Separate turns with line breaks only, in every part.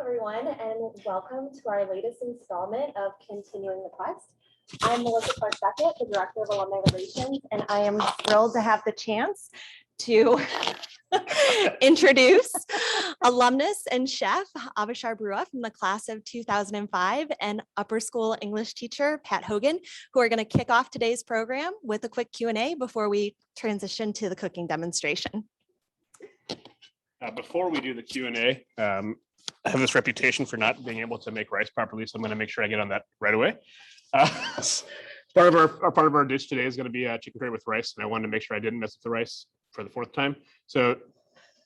everyone, and welcome to our latest installment of Continuing the Quest. I'm Melissa Clark-Beckett, the Director of Alumni Relations, and I am thrilled to have the chance to introduce alumnus and chef Avishar Barua from the class of 2005 and upper school English teacher Pat Hogan, who are going to kick off today's program with a quick Q&A before we transition to the cooking demonstration.
Before we do the Q&A, I have this reputation for not being able to make rice properly, so I'm going to make sure I get on that right away. Part of our dish today is going to be chicken curry with rice, and I wanted to make sure I didn't mess up the rice for the fourth time. So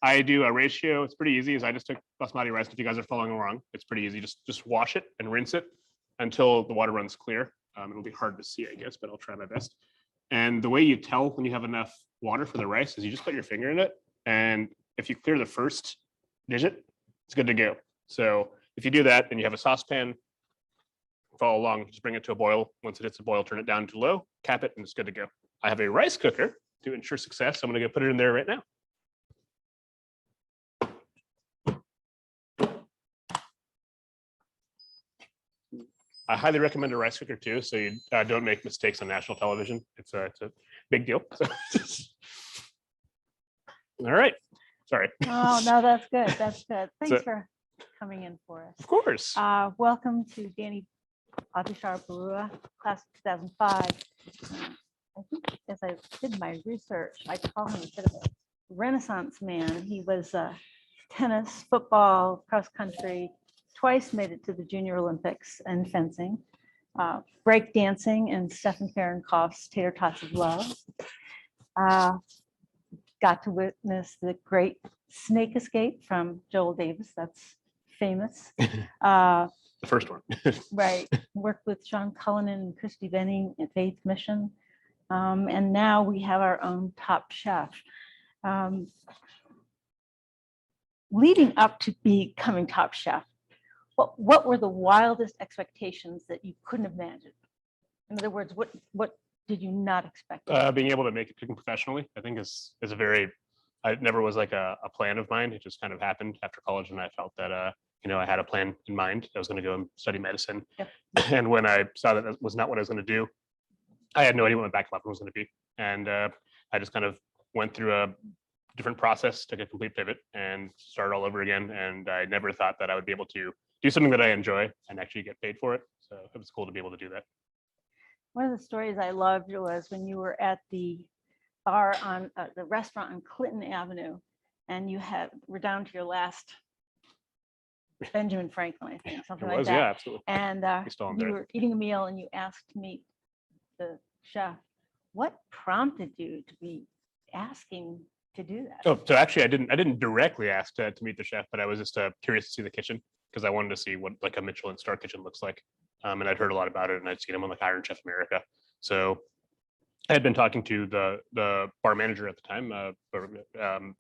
I do a ratio. It's pretty easy. As I just took basmati rice. If you guys are following along, it's pretty easy. Just wash it and rinse it until the water runs clear. It'll be hard to see, I guess, but I'll try my best. And the way you tell when you have enough water for the rice is you just put your finger in it, and if you clear the first digit, it's good to go. So if you do that, then you have a saucepan, follow along, just bring it to a boil. Once it hits a boil, turn it down to low, cap it, and it's good to go. I have a rice cooker to ensure success. So I'm going to go put it in there right now. I highly recommend a rice cooker too, so you don't make mistakes on national television. It's a big deal. All right. Sorry.
Oh, no, that's good. That's good. Thanks for coming in for us.
Of course.
Welcome to Avishar Barua, class of 2005. I think as I did my research, I call him a bit of a Renaissance man. He was tennis, football, cross country, twice made it to the Junior Olympics, and fencing, break dancing, and Stefan Fahrenkopf's Tater Tots of Love. Got to witness the great snake escape from Joel Davis. That's famous.
The first one.
Right. Worked with Sean Cullinan and Christy Benning at Faith Mission. And now we have our own top chef. Leading up to becoming top chef, what were the wildest expectations that you couldn't imagine? In other words, what did you not expect?
Being able to make it cooking professionally, I think is a very, it never was like a plan of mine. It just kind of happened after college, and I felt that I had a plan in mind. I was going to go and study medicine. Yep. And when I saw that that was not what I was going to do, I had no idea what my backup was going to be. And I just kind of went through a different process, took a complete pivot, and started all over again. And I never thought that I would be able to do something that I enjoy and actually get paid for it. So it was cool to be able to do that.
One of the stories I loved was when you were at the bar on the restaurant on Clinton Avenue, and you were down to your last Benjamin Franklin, I think, something like that.
Yeah, absolutely.
And you were eating a meal, and you asked to meet the chef. What prompted you to be asking to do that?
Oh, so actually, I didn't directly ask to meet the chef, but I was just curious to see the kitchen because I wanted to see what like a Michelin star kitchen looks like. And I'd heard a lot about it, and I'd seen him on like Iron Chef America. So I had been talking to the bar manager at the time,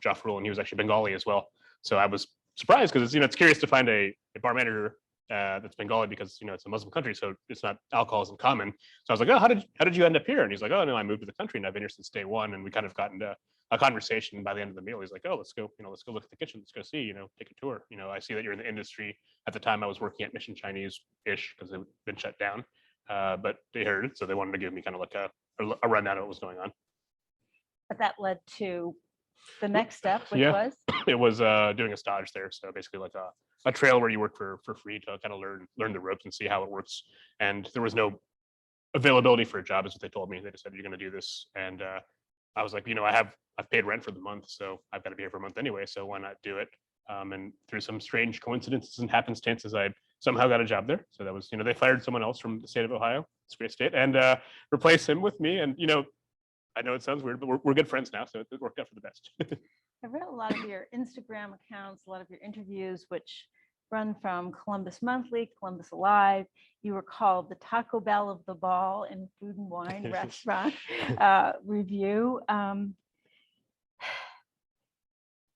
Jafrul, and he was actually Bengali as well. So I was surprised because it's curious to find a bar manager that's Bengali because it's a Muslim country, so it's not alcohol isn't common. So I was like, oh, how did you end up here? And he's like, oh no, I moved to the country and I've been here since day one. And we kind of got into a conversation. By the end of the meal, he's like, oh, let's go look at the kitchen. Let's go see, take a tour. I see that you're in the industry. At the time I was working at Mission Chinese-ish because it had been shut down. But they heard it, so they wanted to give me kind of like a rundown of what was going on.
But that led to the next step, which was?
It was doing a stage there. So basically like a trail where you work for free to kind of learn the ropes and see how it works. And there was no availability for a job is what they told me. They just said, you're going to do this. And I was like, I've paid rent for the month, so I've got to be here for a month anyway. So why not do it? And through some strange coincidences and happenstances, I somehow got a job there. So that was, they fired someone else from the state of Ohio. It's a great state, and replaced him with me. And, I know it sounds weird, but we're good friends now. So it worked out for the best.
I've read a lot of your Instagram accounts, a lot of your interviews, which run from Columbus Monthly, Columbus Alive. You were called the Taco Bell of the Ball in Food and Wine Restaurant Review.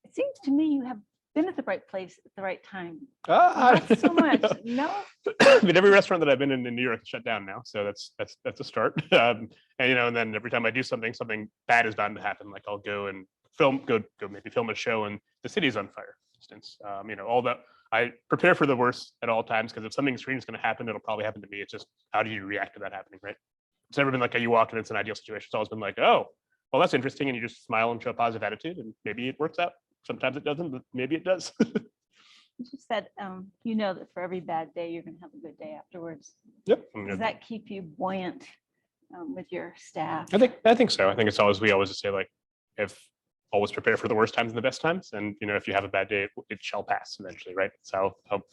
It seems to me you have been at the right place at the right time. Not so much. No.
I mean, every restaurant that I've been in New York is shut down now, so that's a start. And then every time I do something bad is bound to happen. Like I'll go and go maybe film a show and the city's on fire, for instance. I prepare for the worst at all times, because if something extreme is going to happen, it'll probably happen to me. It's just, how do you react to that happening, right? It's never been like you walk in, it's an ideal situation. It's always been like, oh, well, that's interesting. And you just smile and show a positive attitude, and maybe it works out. Sometimes it doesn't, but maybe it does.
You just said, you know that for every bad day, you're going to have a good day afterwards.
Yep.
Does that keep you buoyant with your staff?
I think so. I think it's always, we always just say, like, if always prepare for the worst times and the best times. And, you know, if you have a bad day, it shall pass eventually, right? So how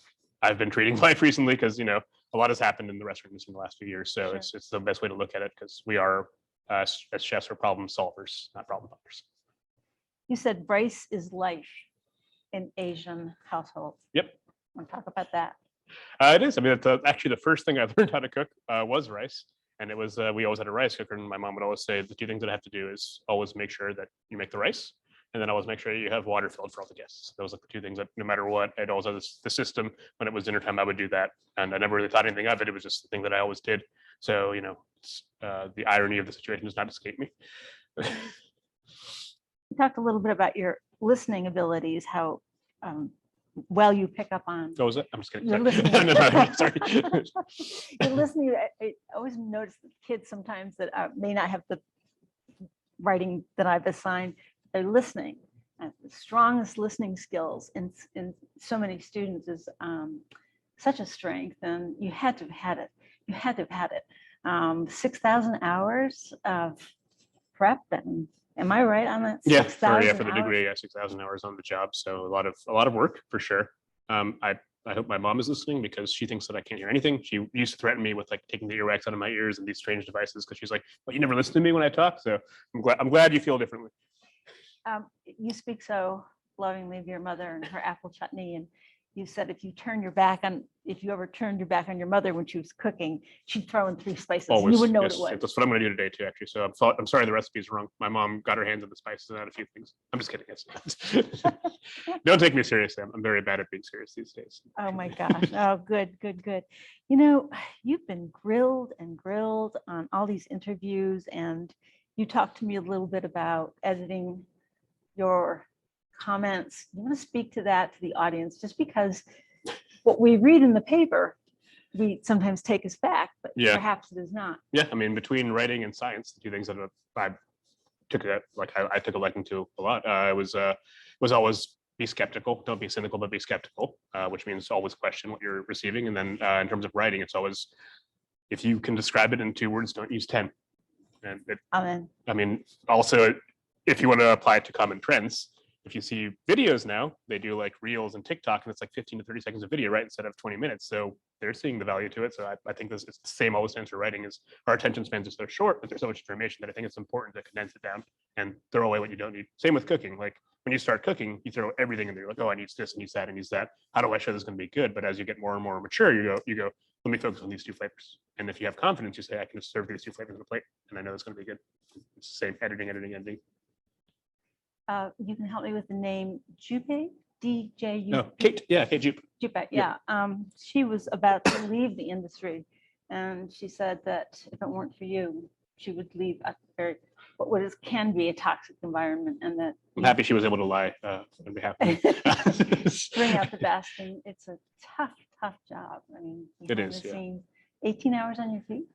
I've been treating life recently, because, you know, a lot has happened in the restaurant industry in the last few years. So
Sure.
it's the best way to look at it, because we are, as chefs, are problem solvers, not problem solvers.
You said rice is life in Asian households.
Yep.
Want to talk about that?
It is. I mean, actually the first thing I learned how to cook was rice. And it was, we always had a rice cooker, and my mom would always say the two things that I have to do is always make sure that you make the rice, and then always make sure you have water filled for all the guests. Those are the two things that no matter what, I'd always have the system. When it was dinner time, I would do that. And I never really thought anything of it. It was just the thing that I always did. So, you know, the irony of the situation does not escape me.
You talked a little bit about your listening abilities, how well you pick up on.
What was it? I'm just kidding.
You're
Sorry.
listening.
No, sorry.
You're listening. I always notice that kids sometimes that may not have the writing that I've assigned, they're listening. The strongest listening skills in so many students is such a strength, and you had to have had it. You had to have had it. 6,000 hours of prep, and am I right on that?
Yeah,
6,000
for the degree, 6,000 hours on the job. So a lot of work for sure. I hope my mom is listening, because she thinks that I can't hear anything. She used to threaten me with like taking the earwax out of my ears and these strange devices, because she's like, "Well, you never listen to me when I talk." So I'm glad you feel differently.
You speak so lovingly of your mother and her apple chutney, and you said if you ever turned your back on your mother when she was cooking, she'd throw in 3 spices.
Always,
You wouldn't know
yes,
what it was.
that's what I'm going to do today too, actually. So I'm sorry the recipe's wrong. My mom got her hands on the spices and had a few things. I'm just kidding. Don't take me seriously. I'm very bad at being serious these days.
Oh my gosh. Oh, good. You know, you've been grilled and grilled on all these interviews, and you talked to me a little bit about editing your comments. You want to speak to that to the audience, just because what we read in the paper, we sometimes take us back, but
Yeah.
perhaps it is not.
Yeah, I mean, between writing and science, the two things that I took I took a liking to a lot. I was always be skeptical. Don't be cynical, but be skeptical, which means always question what you're receiving. And then in terms of writing, it's always, if you can describe it in 2 words, don't use 10. And
Amen.
I mean, also, if you want to apply it to common trends, if you see videos now, they do like reels and TikTok, and it's like 15 to 30 seconds of video, right, instead of 20 minutes. So they're seeing the value to it. So I think this is the same always stands for writing, is our attention spans are so short, but there's so much information that I think it's important to condense it down and throw away what you don't need. Same with cooking. Like when you start cooking, you throw everything in there. You're like, oh, I need this, I need that, I need that. How do I show this is going to be good? But as you get more and more mature, you go, let me focus on these 2 flavors. And if you have confidence, you say, I can just serve these 2 flavors on a plate, and I know it's going to be good. It's the same editing.
You can help me with the name Jupe, D-J-U.
No, Kate. Yeah, Kate Jupe.
Jupe, yeah. She was about to leave the industry, and she said that if it weren't for you, she would leave a very, can be a toxic environment, and that
I'm happy she was able to lie on behalf of me.
bring out the best. And it's a tough job. I mean,
It is, yeah.
18 hours on your feet.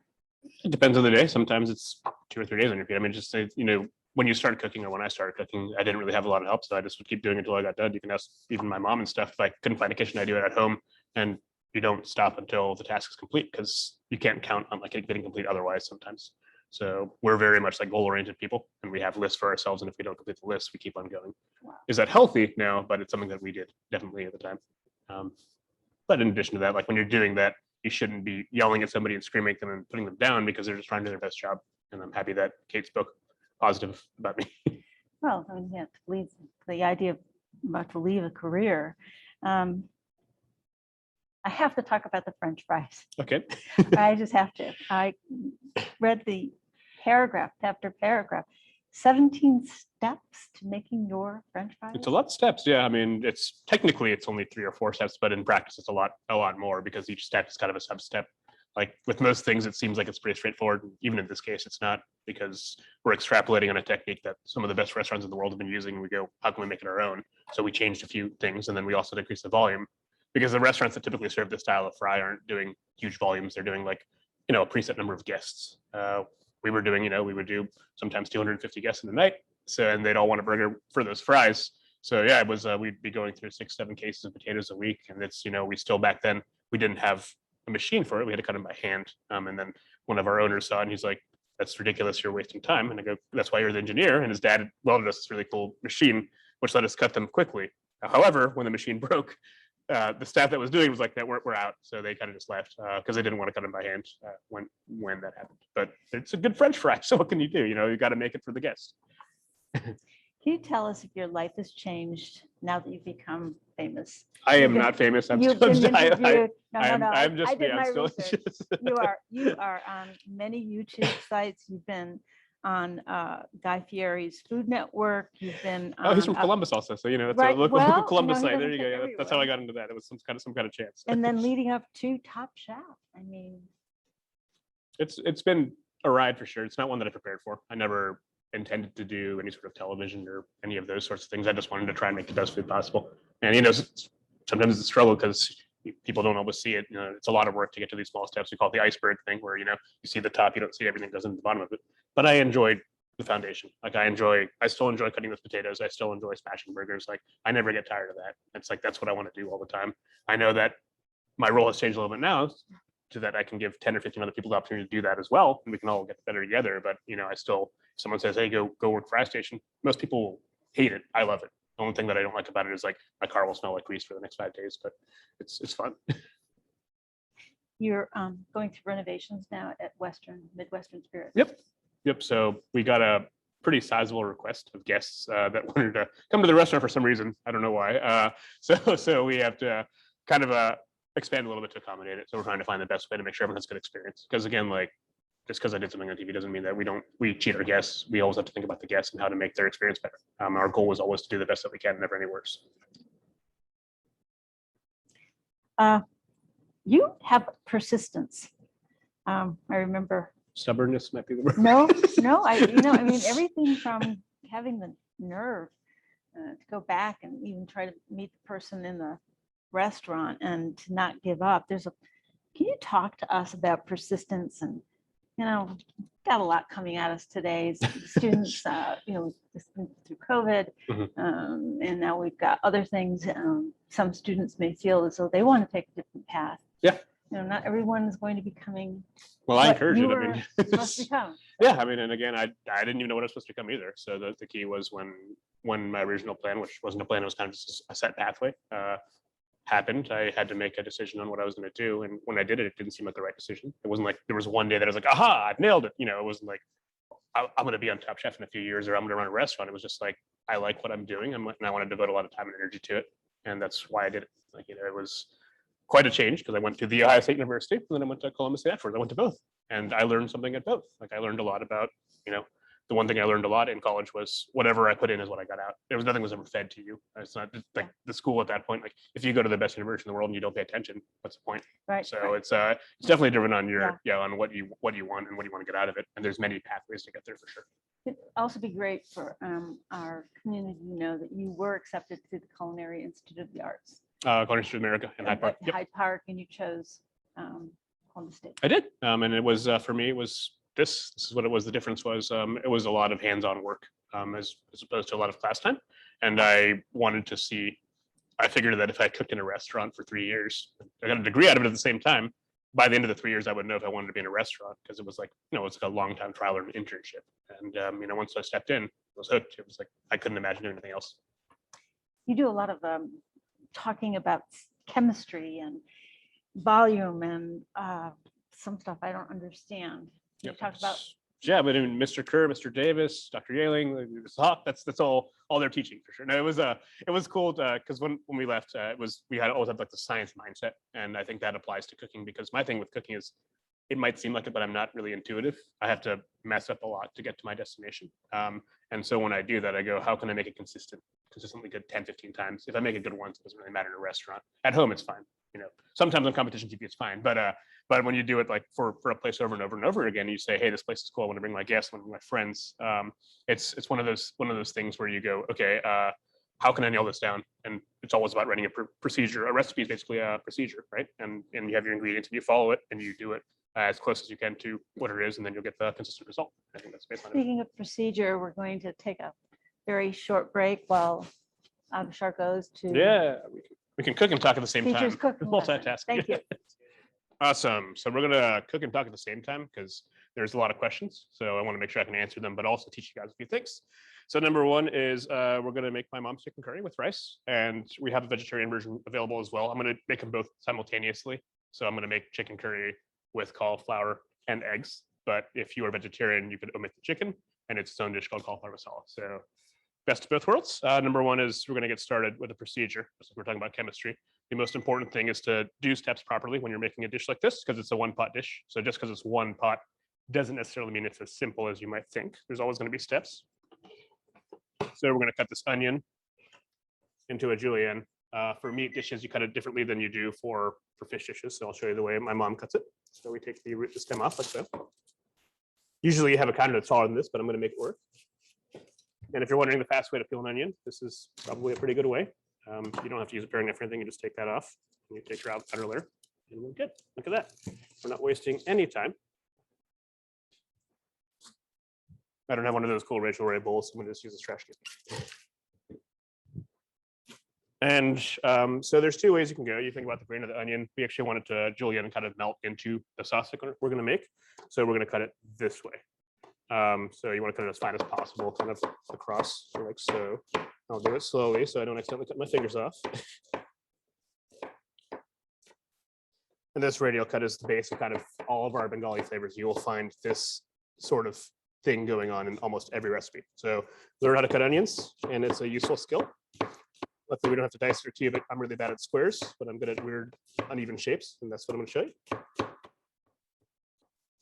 It depends on the day. Sometimes it's 2 or 3 days on your feet. I mean, just say, you know, when you start cooking, or when I started cooking, I didn't really have a lot of help, so I just would keep doing it until I got done. You can ask even my mom and stuff. If I couldn't find a kitchen, I do it at home, and you don't stop until the task is complete, because you can't count on like it getting complete otherwise sometimes. So we're very much like goal-oriented people, and we have lists for ourselves, and if we don't complete the list, we keep on going.
Wow.
Is that healthy? No, but it's something that we did definitely at the time. But in addition to that, like when you're doing that, you shouldn't be yelling at somebody and screaming at them and putting them down, because they're just trying to do their best job. And I'm happy that Kate spoke positive about me.
Well, I mean, yeah, to leave the idea of about to leave a career. I have to talk about the French fries.
Okay.
I just have to. I read the paragraph after paragraph. 17 steps to making your French fries.
It's a lot of steps. Yeah. I mean, it's only 3 or 4 steps, but in practice, it's a lot more, because each step is kind of a sub-step. Like with most things, it seems like it's pretty straightforward. Even in this case, it's not, because we're extrapolating on a technique that some of the best restaurants in the world have been using. We go, how can we make it our own? So we changed a few things, and then we also decreased the volume. because the restaurants that typically serve this style of fry aren't doing huge volumes. They're doing like, a preset number of guests. We were doing, we would do sometimes 250 guests in the night. So, and they'd all want a burger for those fries. So yeah, it was, we'd be going through 6-7 cases of potatoes a week. And it's, we still back then, we didn't have a machine for it. We had to cut them by hand. And then one of our owners saw it and he's like, that's ridiculous. You're wasting time. And I go, that's why you're the engineer. And his dad welded us this really cool machine, which let us cut them quickly. However, when the machine broke, the staff that was doing was like, that we're out. So they kind of just left because they didn't want to cut them by hand when that happened. But it's a good French fry. So what can you do? You got to make it for the guest.
Can you tell us if your life has changed now that you've become famous?
I am not famous. I'm
You've
still,
been interviewed. No,
I'm just
I did
me.
my
I'm still
research. You are on many YouTube sites. You've been on Guy Fieri's Food Network. You've been
Oh, he's from
on,
Columbus also. So, it's
right,
a local
well,
Columbus
he
site. There
doesn't
you
fit
go. That's how I
everywhere.
got into that. It was some kind of chance.
and then leading up to Top Chef. I mean,
It's been a ride for sure. It's not one that I prepared for. I never intended to do any sort of television or any of those sorts of things. I just wanted to try and make the best food possible. And sometimes it's a struggle because people don't always see it. It's a lot of work to get to these small steps. We call it the iceberg thing, where you see the top, you don't see everything that goes into the bottom of it. But I enjoyed the foundation. Like I still enjoy cutting those potatoes. I still enjoy smashing burgers. Like I never get tired of that. It's like that's what I want to do all the time. I know that my role has changed a little bit now, so that I can give 10 or 15 other people the opportunity to do that as well. And we can all get better together. But, I still, if someone says, hey, go work fry station, most people hate it. I love it. The only thing that I don't like about it is like my car will smell like grease for the next 5 days, but it's fun.
you're going through renovations now at Midwestern Spirits.
Yep. So we got a pretty sizable request of guests that wanted to come to the restaurant for some reason. I don't know why. So we have to kind of expand a little bit to accommodate it. So we're trying to find the best way to make sure everyone has a good experience. Because again, like just because I did something on TV doesn't mean that we cheat our guests. We always have to think about the guests and how to make their experience better. Our goal is always to do the best that we can, never any worse.
You have persistence. I remember.
Stubbornness might be the word.
No, I mean, everything from having the nerve to go back and even try to meet the person in the restaurant and to not give up. Can you talk to us about persistence? And, got a lot coming at us today. Students, just been through COVID, and now we've got other things. Some students may feel as though they want to take a different path.
Yeah.
Not everyone is going to be coming.
Well, I encourage
you
it.
were supposed to become.
Yeah, I mean, and again, I didn't even know what I was supposed to become either. So the key was when my original plan, which wasn't a plan, it was kind of just a set pathway, happened. I had to make a decision on what I was going to do, and when I did it, it didn't seem like the right decision. It wasn't like there was one day that I was like, "Aha, I've nailed it." It wasn't like I'm going to be on Top Chef in a few years or I'm going to run a restaurant. It was just like I like what I'm doing, and I want to devote a lot of time and energy to it, and that's why I did it. Like it was quite a change because I went to the Ohio State University and then I went to Columbus State afterwards. I went to both, and I learned something at both. Like I learned a lot about the one thing I learned a lot in college was whatever I put in is what I got out. There was nothing was ever fed to you. It's not like the school at that point. Like if you go to the best university in the world and you don't pay attention, what's the point?
Right.
So it's definitely driven on your on what you want and what you want to get out of it. And there's many pathways to get there for sure.
It'd also be great for our community to know that you were accepted to the Culinary Institute of the Arts.
Culinary Institute of America in Hyde Park.
At Hyde Park, and you chose Columbus State.
I did, and it was for me. It was this is what it was. The difference was it was a lot of hands-on work as opposed to a lot of class time, and I wanted to see. I figured that if I cooked in a restaurant for 3 years, I got a degree out of it at the same time. By the end of the 3 years, I would know if I wanted to be in a restaurant because it was like it's like a long time trial or an internship, and once I stepped in, I was hooked. It was like I couldn't imagine doing anything else.
You do a lot of talking about chemistry and volume and some stuff I don't understand. You talk about
but I mean, Mr. Kerr, Mr. Davis, Dr. Yaling, that's all they're teaching for sure. No, it was cool because when we left, we had always had like the science mindset, and I think that applies to cooking because my thing with cooking is it might seem like it, but I'm not really intuitive. I have to mess up a lot to get to my destination. And so when I do that, I go, how can I make it consistently good 10, 15 times? If I make it good once, it doesn't really matter in a restaurant. At home, it's fine. Sometimes on competition TV, it's fine. But when you do it like for a place over and over and over again, you say, hey, this place is cool. I want to bring my guests, I want to bring my friends. It's one of those things where you go, okay, how can I nail this down? And it's always about writing a procedure. A recipe is basically a procedure, right? And you have your ingredients and you follow it and you do it as close as you can to what it is, and then you'll get the consistent result. I think that's based on it.
Speaking of procedure, we're going to take a very short break while Avishar goes to.
Yeah, we can cook and talk at the same time.
Teachers cooking.
Multitasking.
Thank you.
Awesome. So we're gonna cook and talk at the same time because there's a lot of questions. So I want to make sure I can answer them, but also teach you guys a few things. So number one is we're gonna make my mom's chicken curry with rice, and we have a vegetarian version available as well. I'm gonna make them both simultaneously. So I'm gonna make chicken curry with cauliflower and eggs. But if you are vegetarian, you could omit the chicken, and it's its own dish called cauliflower masala. So best of both worlds. Number one is we're gonna get started with a procedure. So we're talking about chemistry. The most important thing is to do steps properly when you're making a dish like this, because it's a one pot dish. So just because it's one pot doesn't necessarily mean it's as simple as you might think. There's always going to be steps. So we're going to cut this onion into a julienne. For meat dishes, you cut it differently than you do for fish dishes. So I'll show you the way my mom cuts it. So we take the root, the stem off like so. Usually you have a counter that's taller than this, but I'm going to make it work. And if you're wondering the fast way to peel an onion, this is probably a pretty good way. You don't have to use a paring knife or anything. You just take that off and you take your outer layer, and we're good. Look at that. We're not wasting any time. I don't have one of those cool Rachel Ray bowls, so I'm gonna just use this trash can. And so there's two ways you can go. You think about the grain of the onion. We actually want it to julienne and kind of melt into the sauce that we're gonna make. So we're gonna cut it this way. So you want to cut it as fine as possible, kind of across, so like so. I'll do it slowly so I don't accidentally cut my fingers off. And this radial cut is the base of kind of all of our Bengali flavors. You will find this sort of thing going on in almost every recipe. So learn how to cut onions, and it's a useful skill. Luckily, we don't have to dice or cube it. I'm really bad at squares, but I'm good at weird, uneven shapes, and that's what I'm going to show you.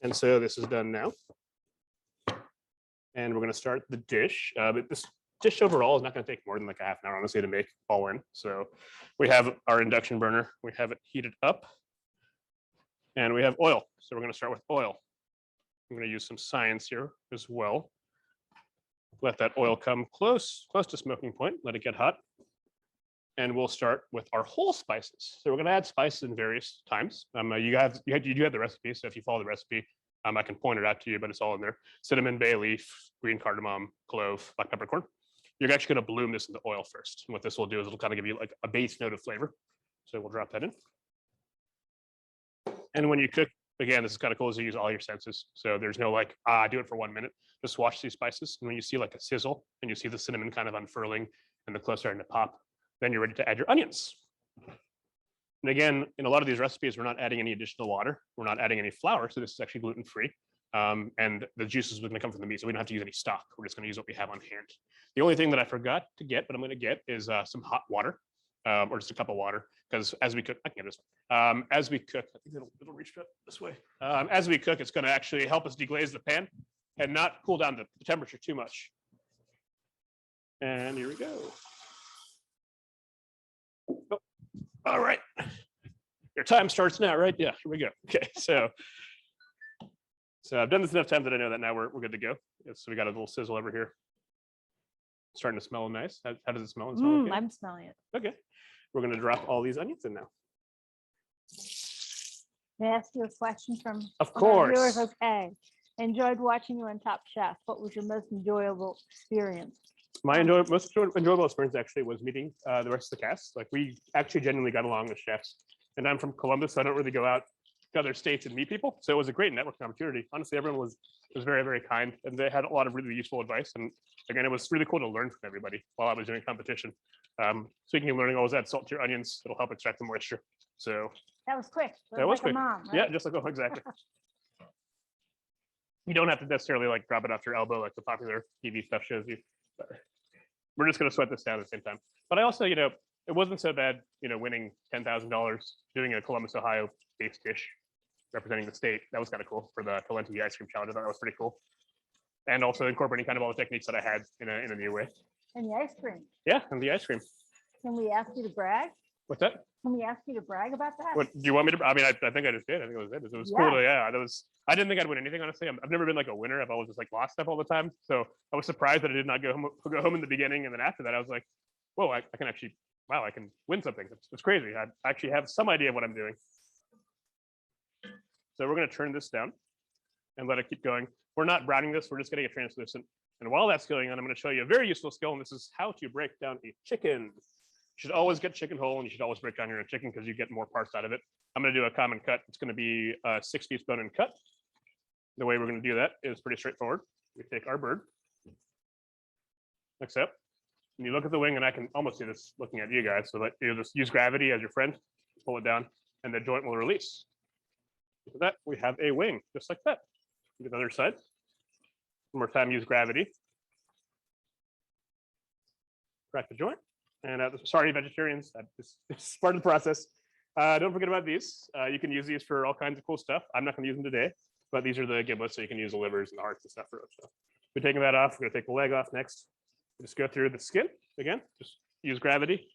And so this is done now. And we're going to start the dish. But this dish overall is not going to take more than like a half an hour, honestly, to make all in. So we have our induction burner. We have it heated up. And we have oil. So we're going to start with oil. I'm going to use some science here as well. Let that oil come close to smoking point. Let it get hot. And we'll start with our whole spices. So we're going to add spices in various times. You do have the recipe. So if you follow the recipe, I can point it out to you, but it's all in there. Cinnamon, bay leaf, green cardamom, clove, black peppercorn. You're actually going to bloom this in the oil first. And what this will do is it'll kind of give you like a base note of flavor. So we'll drop that in. And when you cook, again, this is kind of cool as you use all your senses. So there's no like, do it for 1 minute. Just watch these spices. And when you see like a sizzle and you see the cinnamon kind of unfurling and the clove starting to pop, then you're ready to add your onions. And again, in a lot of these recipes, we're not adding any additional water. We're not adding any flour. So this is actually gluten-free. And the juices are going to come from the meat. So we don't have to use any stock. We're just going to use what we have on hand. The only thing that I forgot to get, but I'm going to get is some hot water or just a cup of water. Because as we cook, I can get this one. As we cook, I think it'll reach up this way. As we cook, it's going to actually help us deglaze the pan and not cool down the temperature too much. And here we go. Oh, all right. Your time starts now, right? Yeah, here we go. Okay, so I've done this enough times that I know that now we're good to go. So we got a little sizzle over here. Starting to smell nice. How does it smell? Okay?
I'm smelling it.
Okay. We're going to drop all these onions in now.
May I ask you a question from
Of
one of our
course.
viewers? Okay. Enjoyed watching you on Top Chef. What was your most enjoyable experience?
My most enjoyable experience actually was meeting the rest of the cast. Like we actually genuinely got along with chefs. And I'm from Columbus, so I don't really go out to other states and meet people. So it was a great networking opportunity. Honestly, everyone was very, very kind, and they had a lot of really useful advice. And again, it was really cool to learn from everybody while I was doing competition. Speaking of learning, always add salt to your onions. It'll help extract the moisture. So
That was quick.
that was
like
quick.
A mom, right?
Yeah, just like, oh, exactly. You don't have to necessarily like drop it off your elbow like the popular TV stuff shows you. But we're just going to sweat this down at the same time. But I also, it wasn't so bad, winning $10,000 doing a Columbus, Ohio based dish representing the state. That was kind of cool for the Talenti ice cream challenge. I thought that was pretty cool. And also incorporating kind of all the techniques that I had in a new way.
And the ice cream.
Yeah, and the ice cream.
Can we ask you to brag?
What's that?
Can we ask you to brag about that?
What do you want me to? I mean, I think I just did. I think it was it. It was cool. Yeah, that was. I didn't think I'd win anything, honestly. I've never been like a winner. I've always just like lost stuff all the time. So I was surprised that I did not go home in the beginning, and then after that, I was like, whoa, I can actually, wow, I can win something. It's crazy. I actually have some idea of what I'm doing. So we're going to turn this down and let it keep going. We're not browning this. We're just getting it translucent. And while that's going on, I'm going to show you a very useful skill. And this is how to break down a chicken. You should always get chicken whole, and you should always break down your own chicken because you get more parts out of it. I'm going to do a common cut. It's going to be a 6-piece bone-in cut. The way we're going to do that is pretty straightforward. We take our bird, like so, and you look at the wing, and I can almost see this looking at you guys. So that you just use gravity as your friend, pull it down, and the joint will release. Look at that. We have a wing, just like that. Do the other side. One more time, use gravity. Crack the joint. And sorry, vegetarians, this is part of the process. Don't forget about these. You can use these for all kinds of cool stuff. I'm not going to use them today, but these are the giblets, so you can use the livers and the hearts and stuff for those. So we're taking that off. We're going to take the leg off next. Just go through the skin again. Just use gravity.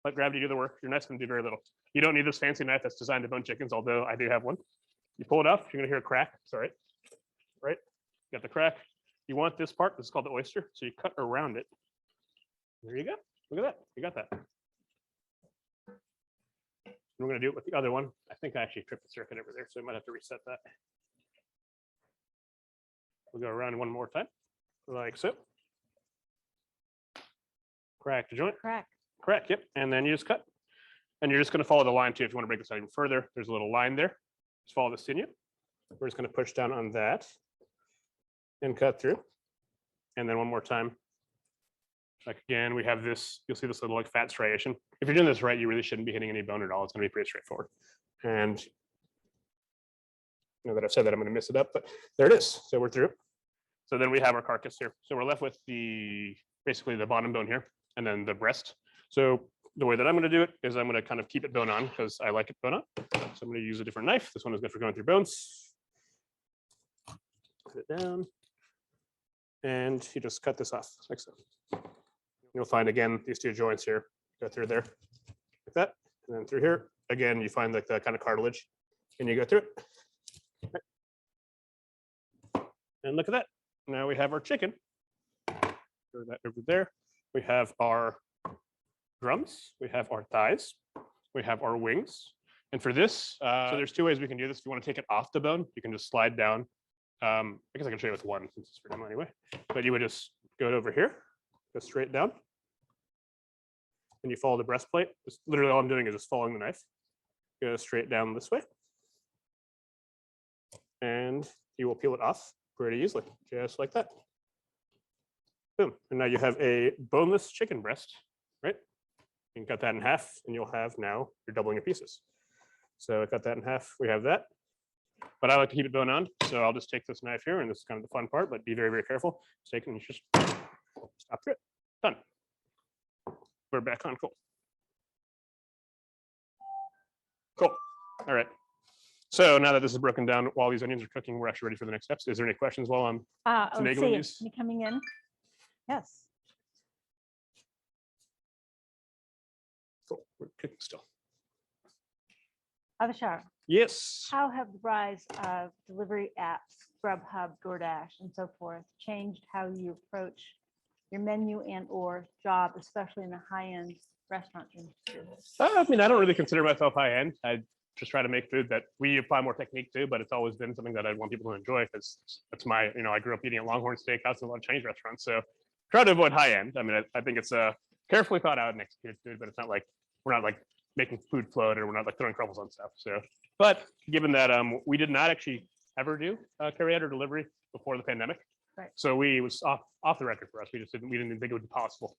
Let gravity do the work. Your knife's going to do very little. You don't need this fancy knife that's designed to bone chickens, although I do have one. You pull it off. You're going to hear a crack. Sorry. Right? Got the crack. You want this part. This is called the oyster. So you cut around it. There you go. Look at that. You got that. We're going to do it with the other one. I think I actually tripped the circuit over there, so I might have to reset that. We'll go around one more time, like so. Crack the joint.
Crack.
Crack, yep. And then you just cut. And you're just going to follow the line too. If you want to break this out even further, there's a little line there. Just follow the sinew. We're just going to push down on that and cut through. And then one more time. Like again, we have this, you'll see this little like fat striation. If you're doing this right, you really shouldn't be hitting any bone at all. It's going to be pretty straightforward. And now that I've said that, I'm going to mess it up, but there it is. So we're through. So then we have our carcass here. So we're left with basically the bottom bone here and then the breast. So the way that I'm going to do it is I'm going to kind of keep it bone on because I like it bone on. So I'm going to use a different knife. This one is good for going through bones. Put it down. And you just cut this off like so. You'll find again these two joints here, go through there like that, and then through here again you find like the kind of cartilage, and you go through it. And look at that. Now we have our chicken. Throw that over there. We have our drums. We have our thighs. We have our wings. And for this, so there's two ways we can do this. If you want to take it off the bone, you can just slide down. I guess I can show you with one since it's for demo anyway. But you would just go over here, go straight down. And you follow the breastplate. Just literally all I'm doing is just following the knife. Go straight down this way. And you will peel it off pretty easily, just like that. Boom. And now you have a boneless chicken breast, right? You can cut that in half and you'll have now, you're doubling your pieces. So I cut that in half, we have that. But I like to keep it bone on, so I'll just take this knife here, and this is kind of the fun part, but be very, very careful. Just take it and you just stop through it. Done. We're back on. Cool. Cool. All right. So now that this is broken down, while these onions are cooking, we're actually ready for the next steps. Is there any questions while I'm finagling these?
Me coming in. Yes.
Cool. We're cooking still.
Avishar,
Yes.
how have the rise of delivery apps, Grubhub, DoorDash, and so forth changed how you approach your menu and or job, especially in the high-end restaurant industry?
I mean, I don't really consider myself high-end. I just try to make food that we apply more technique to, but it's always been something that I want people to enjoy because that's my, I grew up eating at Longhorn Steakhouse and a lot of Chinese restaurants. So try to avoid high-end. I mean, I think it's a carefully thought out and executed food, but it's not like, we're not like making food float or we're not like throwing truffles on stuff. So, but given that we did not actually ever do carry out or delivery before the pandemic.
Right.
So we was off the record for us. We didn't think it would be possible.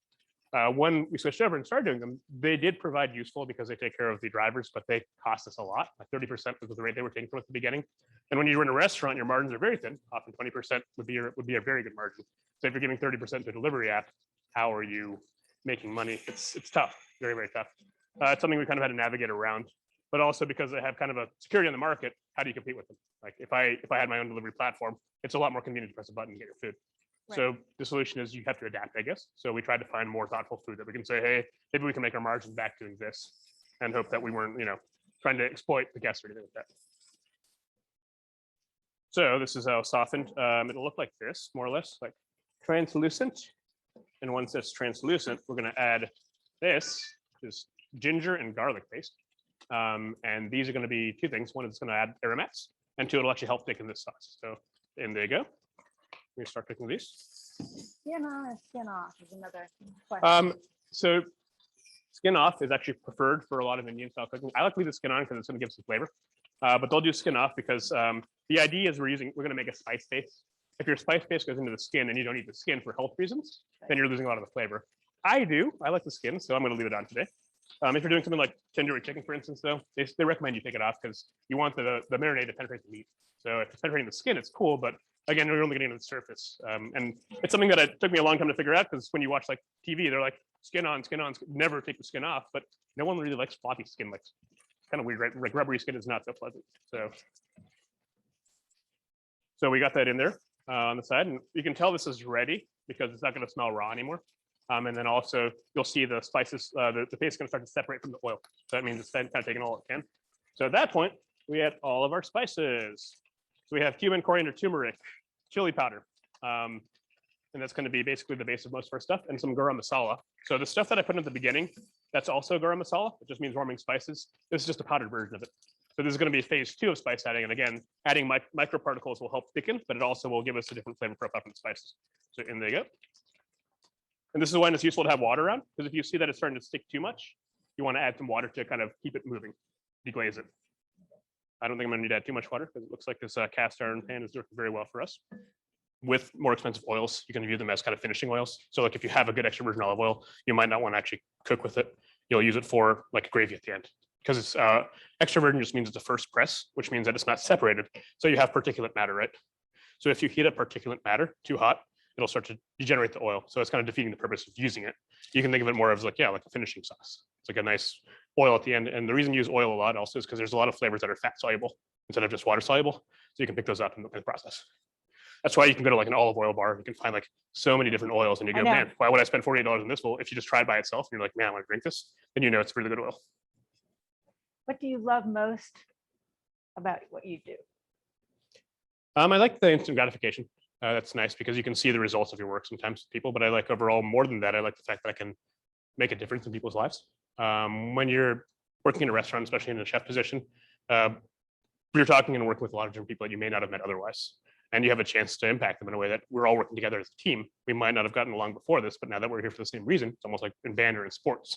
When we switched over and started doing them, they did provide useful because they take care of the drivers, but they cost us a lot. Like 30% was the rate they were taking from us at the beginning. And when you run a restaurant, your margins are very thin. Often 20% would be a very good margin. So if you're giving 30% to a delivery app, how are you making money? It's tough, very, very tough. It's something we kind of had to navigate around, but also because they have kind of a security on the market, how do you compete with them? Like if I had my own delivery platform, it's a lot more convenient to press a button and get your food. Right. So the solution is you have to adapt, I guess. So we tried to find more thoughtful food that we can say, hey, maybe we can make our margins back doing this and hope that we weren't, trying to exploit the guests or anything like that. So this is how softened. It'll look like this, more or less, like translucent. And once it's translucent, we're going to add this, just ginger and garlic paste. And these are going to be two things. One is going to add aromats, and two, it'll actually help thicken this sauce. So, and there you go. We start cooking these.
Skin on or skin off is another question.
So skin off is actually preferred for a lot of Indian style cooking. I like to leave the skin on because it's going to give some flavor. But they'll do skin off because the idea is we're going to make a spice base. If your spice base goes into the skin and you don't eat the skin for health reasons, then you're losing a lot of the flavor. I do. I like the skin, so I'm going to leave it on today. If you're doing something like tandoori chicken, for instance, though, they recommend you take it off because you want the marinade to penetrate the meat. So if it's penetrating the skin, it's cool, but again, we're only getting to the surface. And it's something that it took me a long time to figure out because when you watch like TV, they're like skin on, never take the skin off, but no one really likes floppy skin. Like kind of weird, right? Like rubbery skin is not so pleasant. So we got that in there on the side, and you can tell this is ready because it's not going to smell raw anymore. And then also you'll see the spices, the paste is going to start to separate from the oil. So that means it's kind of taking all it can. So at that point, we add all of our spices. So we have cumin, coriander, turmeric, chili powder. And that's going to be basically the base of most of our stuff, and some garam masala. So the stuff that I put in at the beginning, that's also garam masala. It just means warming spices. This is just a powdered version of it. So this is going to be phase 2 of spice adding. And again, adding microparticles will help thicken, but it also will give us a different flavor profile from the spices. So in there you go. And this is when it's useful to have water on, because if you see that it's starting to stick too much, you want to add some water to kind of keep it moving, deglaze it. I don't think I'm going to need to add too much water because it looks like this cast iron pan is working very well for us. With more expensive oils, you can view them as kind of finishing oils. So like if you have a good extra virgin olive oil, you might not want to actually cook with it. You'll use it for like gravy at the end. Because it's extra virgin just means it's a first press, which means that it's not separated. So you have particulate matter, right? So if you heat up particulate matter too hot, it'll start to degenerate the oil. So it's kind of defeating the purpose of using it. You can think of it more as like, yeah, like a finishing sauce. It's like a nice oil at the end. And the reason you use oil a lot also is because there's a lot of flavors that are fat soluble instead of just water soluble. So you can pick those up in the process. That's why you can go to like an olive oil bar. You can find like so many different oils and you go, man, why would I spend $48 on this? Well, if you just try it by itself and you're like, man, I want to drink this, then you know it's really good oil.
What do you love most about what you do?
I like the instant gratification. That's nice because you can see the results of your work sometimes with people, but I like overall more than that. I like the fact that I can make a difference in people's lives. When you're working in a restaurant, especially in a chef position, you're talking and working with a lot of different people that you may not have met otherwise. And you have a chance to impact them in a way that we're all working together as a team. We might not have gotten along before this, but now that we're here for the same reason, it's almost like in band or in sports.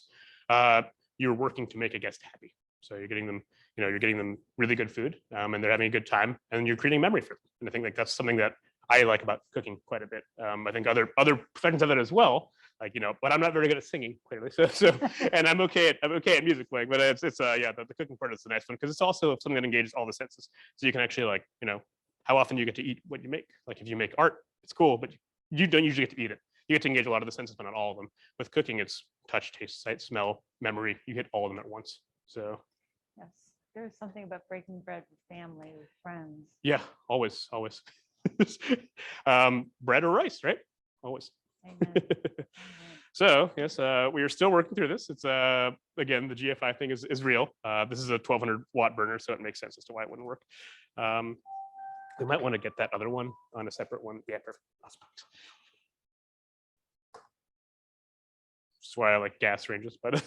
You're working to make a guest happy. So you're getting them, you're getting them really good food, and they're having a good time, and you're creating memory for them. And I think like that's something that I like about cooking quite a bit. I think other professions have that as well, like but I'm not very good at singing clearly. So and I'm okay at music playing, but it's yeah, the cooking part is the nice one because it's also something that engages all the senses. So you can actually like how often you get to eat what you make. Like if you make art, it's cool, but you don't usually get to eat it. You get to engage a lot of the senses, but not all of them. With cooking, it's touch, taste, sight, smell, memory. You hit all of them at once. So
yes, there's something about breaking bread with family, with friends.
Yeah, always. Bread or rice, right? Always.
Amen.
So yes, we are still working through this. It's again, the GFI thing is real. This is a 1200 watt burner, so it makes sense as to why it wouldn't work. We might want to get that other one on a separate one. Yeah, perfect. Awesome. That's why I like gas ranges, but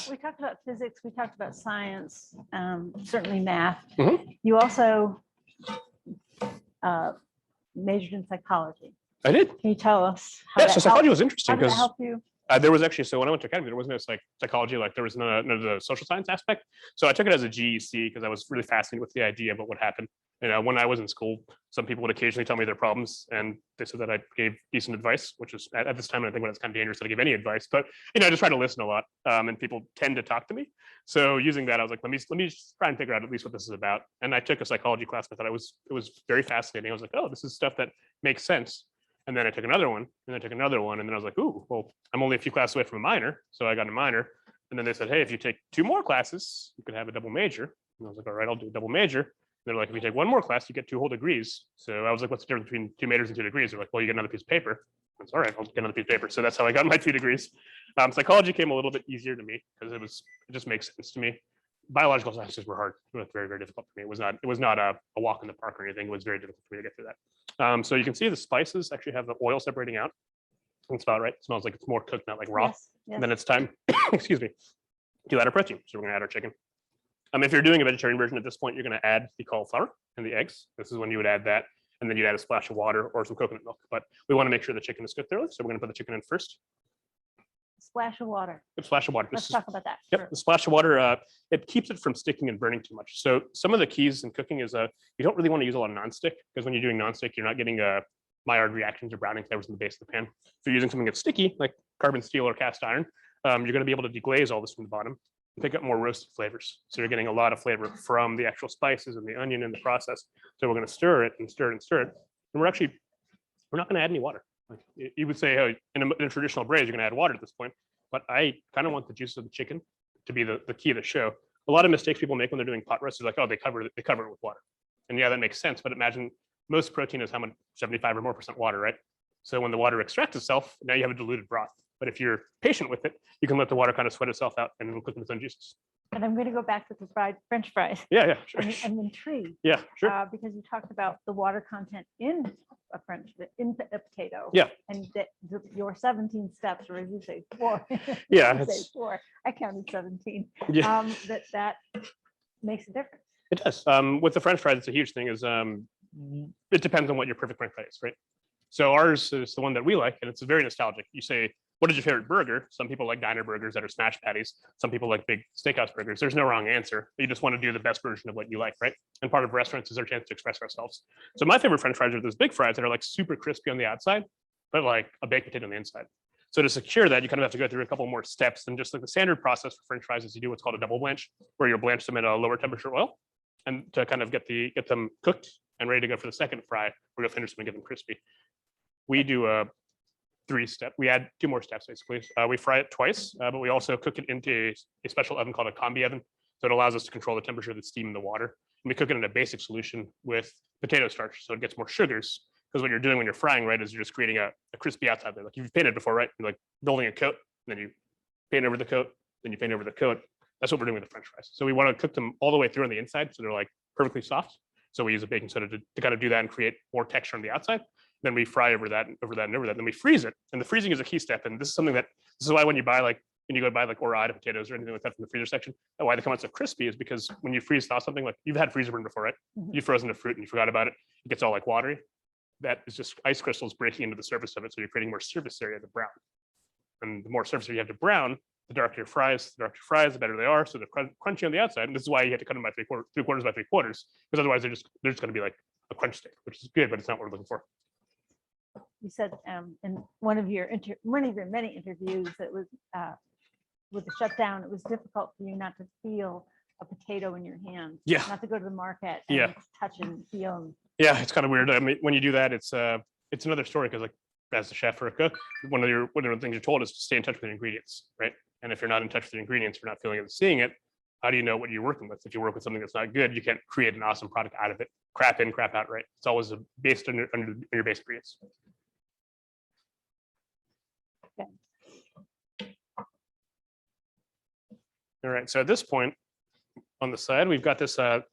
we talked about physics, we talked about science, certainly math.
Mhm.
You also majored in psychology.
I did.
Can you tell us how
Yeah, so psychology was interesting
how did that
because
help you?
there was actually, so when I went to academy, there wasn't no psychology, like there was none of the social science aspect. So I took it as a GEC because I was really fascinated with the idea of what would happen. When I was in school, some people would occasionally tell me their problems and they said that I gave decent advice, which is at this time, I think when it's kind of dangerous to give any advice, but I just try to listen a lot and people tend to talk to me. So using that, I was like, let me just try and figure out at least what this is about. And I took a psychology class and I thought it was very fascinating. I was like, oh, this is stuff that makes sense. And then I took another one, and I took another one, and then I was like, ooh, well, I'm only a few classes away from a minor, so I got a minor. And then they said, hey, if you take 2 more classes, you could have a double major. And I was like, all right, I'll do a double major. And they're like, if you take 1 more class, you get 2 whole degrees. So I was like, what's the difference between 2 majors and 2 degrees? They're like, well, you get another piece of paper. I was all right, I'll get another piece of paper. So that's how I got my 2 degrees. Psychology came a little bit easier to me because it just makes sense to me. Biological sciences were hard. It was very, very difficult for me. It was not a walk in the park or anything. It was very difficult for me to get through that. So you can see the spices actually have the oil separating out. You can smell it, right? It smells like it's more cooked, not like raw.
Yes, yes.
And then it's time, excuse me, to add our protein. So we're going to add our chicken. If you're doing a vegetarian version at this point, you're going to add the cauliflower and the eggs. This is when you would add that. And then you'd add a splash of water or some coconut milk. But we want to make sure the chicken is cooked thoroughly. So we're going to put the chicken in first.
Splash of water.
A splash of water.
Let's talk about that.
Yep,
Sure.
the splash of water, it keeps it from sticking and burning too much. So some of the keys in cooking is you don't really want to use a lot of nonstick, because when you're doing nonstick, you're not getting Maillard reactions or browning flavors in the base of the pan. If you're using something that's sticky, like carbon steel or cast iron, you're going to be able to deglaze all this from the bottom and pick up more roasted flavors. So you're getting a lot of flavor from the actual spices and the onion in the process. So we're going to stir it and stir it and stir it. And we're not going to add any water. Like you would say, oh, in a traditional braise, you're going to add water at this point. But I kind of want the juices of the chicken to be the key of the show. A lot of mistakes people make when they're doing pot roast is like, oh, they cover it with water. And yeah, that makes sense. But imagine most protein is how much, 75 or more % water, right? So when the water extracts itself, now you have a diluted broth. But if you're patient with it, you can let the water kind of sweat itself out and it'll cook in its own juices.
And I'm going to go back to the fried French fries.
Yeah, sure.
I'm intrigued.
Yeah, sure.
Because you talked about the water content in a potato.
Yeah.
And that your 17 steps, or as you say, 4.
Yeah,
You say
it's-
4. I counted 17.
Yeah.
That makes a difference.
It does. With the French fries, it's a huge thing. Is it depends on what your perfect French fry is, right? So ours is the one that we like, and it's very nostalgic. You say, what is your favorite burger? Some people like diner burgers that are smash patties. Some people like big steakhouse burgers. There's no wrong answer. You just want to do the best version of what you like, right? And part of restaurants is our chance to express ourselves. So my favorite French fries are those big fries that are like super crispy on the outside, but like a baked potato on the inside. So to secure that, you kind of have to go through a couple more steps than just like the standard process for French fries is you do what's called a double blanch, where you blanch them in a lower temperature oil, and to kind of get them cooked and ready to go for the second fry, we're gonna finish them and get them crispy. We do a 3-step. We add 2 more steps basically. We fry it twice, but we also cook it into a special oven called a combi oven. So it allows us to control the temperature of the steam in the water. And we cook it in a basic solution with potato starch, so it gets more sugars. Because what you're doing when you're frying, right, is you're just creating a crispy outside there. Like you've painted before, right? You're like building a coat, and then you paint over the coat, then you paint over the coat. That's what we're doing with the French fries. So we want to cook them all the way through on the inside, so they're like perfectly soft. So we use a baking soda to kind of do that and create more texture on the outside. Then we fry over that and over that and over that. Then we freeze it. And the freezing is a key step. And this is something this is why when you go buy like Ore-Ida potatoes or anything like that from the freezer section, why they come out so crispy is because when you freeze thaw something, like you've had freezer burn before, right?
Mhm.
You've frozen a fruit and you forgot about it. It gets all like watery. That is just ice crystals breaking into the surface of it. So you're creating more surface area to brown. And the more surface area you have to brown, the darker your fries, the better they are. So they're crunchy on the outside. And this is why you have to cut them by 3/4 by 3/4, because otherwise they're just going to be like a crunch steak, which is good, but it's not what we're looking for.
You said in one of your many interviews that was with the shutdown, it was difficult for you not to feel a potato in your hand.
Yeah.
Not to go to the market and
Yeah.
touch and feel.
Yeah, it's kind of weird. I mean, when you do that, it's another story, because like as a chef or a cook, one of the things you're told is to stay in touch with the ingredients, right? And if you're not in touch with the ingredients, you're not feeling it and seeing it, how do you know what you're working with? If you work with something that's not good, you can't create an awesome product out of it. Crap in, crap out, right? It's always based on your base ingredients. All right, so at this point on the side, we've got this, the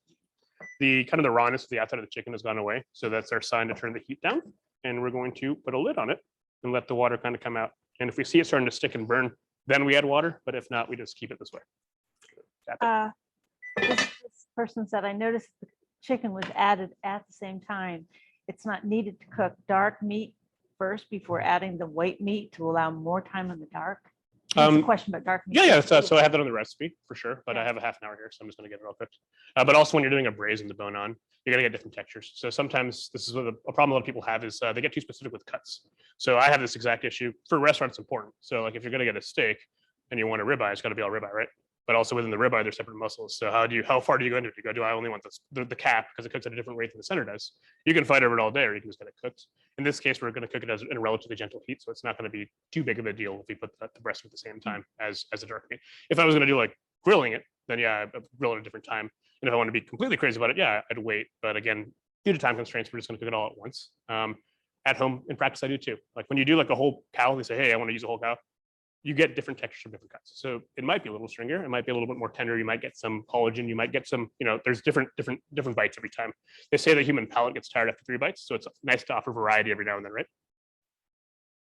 kind of the rawness of the outside of the chicken has gone away. So that's our sign to turn the heat down. And we're going to put a lid on it and let the water kind of come out. And if we see it starting to stick and burn, then we add water. But if not, we just keep it this way. Tap it.
This person said, I noticed the chicken was added at the same time. It's not needed to cook dark meat first before adding the white meat to allow more time in the dark. That's a question about dark meat.
Yeah. So I have that on the recipe for sure, but I
Yeah.
have a half an hour here, so I'm just going to get it all cooked. But also when you're doing a braise and the bone on, you're going to get different textures. So sometimes this is what a problem a lot of people have is they get too specific with cuts. So I have this exact issue for restaurants. It's important. So like if you're going to get a steak and you want a ribeye, it's got to be all ribeye, right? But also within the ribeye, there's separate muscles. So how far do you go into it? You go, do I only want the cap because it cooks at a different rate than the center does? You can fight over it all day, or you can just get it cooked. In this case, we're going to cook it in a relatively gentle heat, so it's not going to be too big of a deal if we put the breast at the same time as a dark meat. If I was going to do like grilling it, then yeah, I'd grill it at a different time. And if I want to be completely crazy about it, yeah, I'd wait. But again, due to time constraints, we're just going to cook it all at once. At home, in practice, I do too. Like when you do like a whole cow, they say, hey, I want to use a whole cow. You get different textures from different cuts. So it might be a little stringier, it might be a little bit more tender. You might get some collagen, you might get some, there's different bites every time. They say the human palate gets tired after 3 bites, so it's nice to offer variety every now and then, right?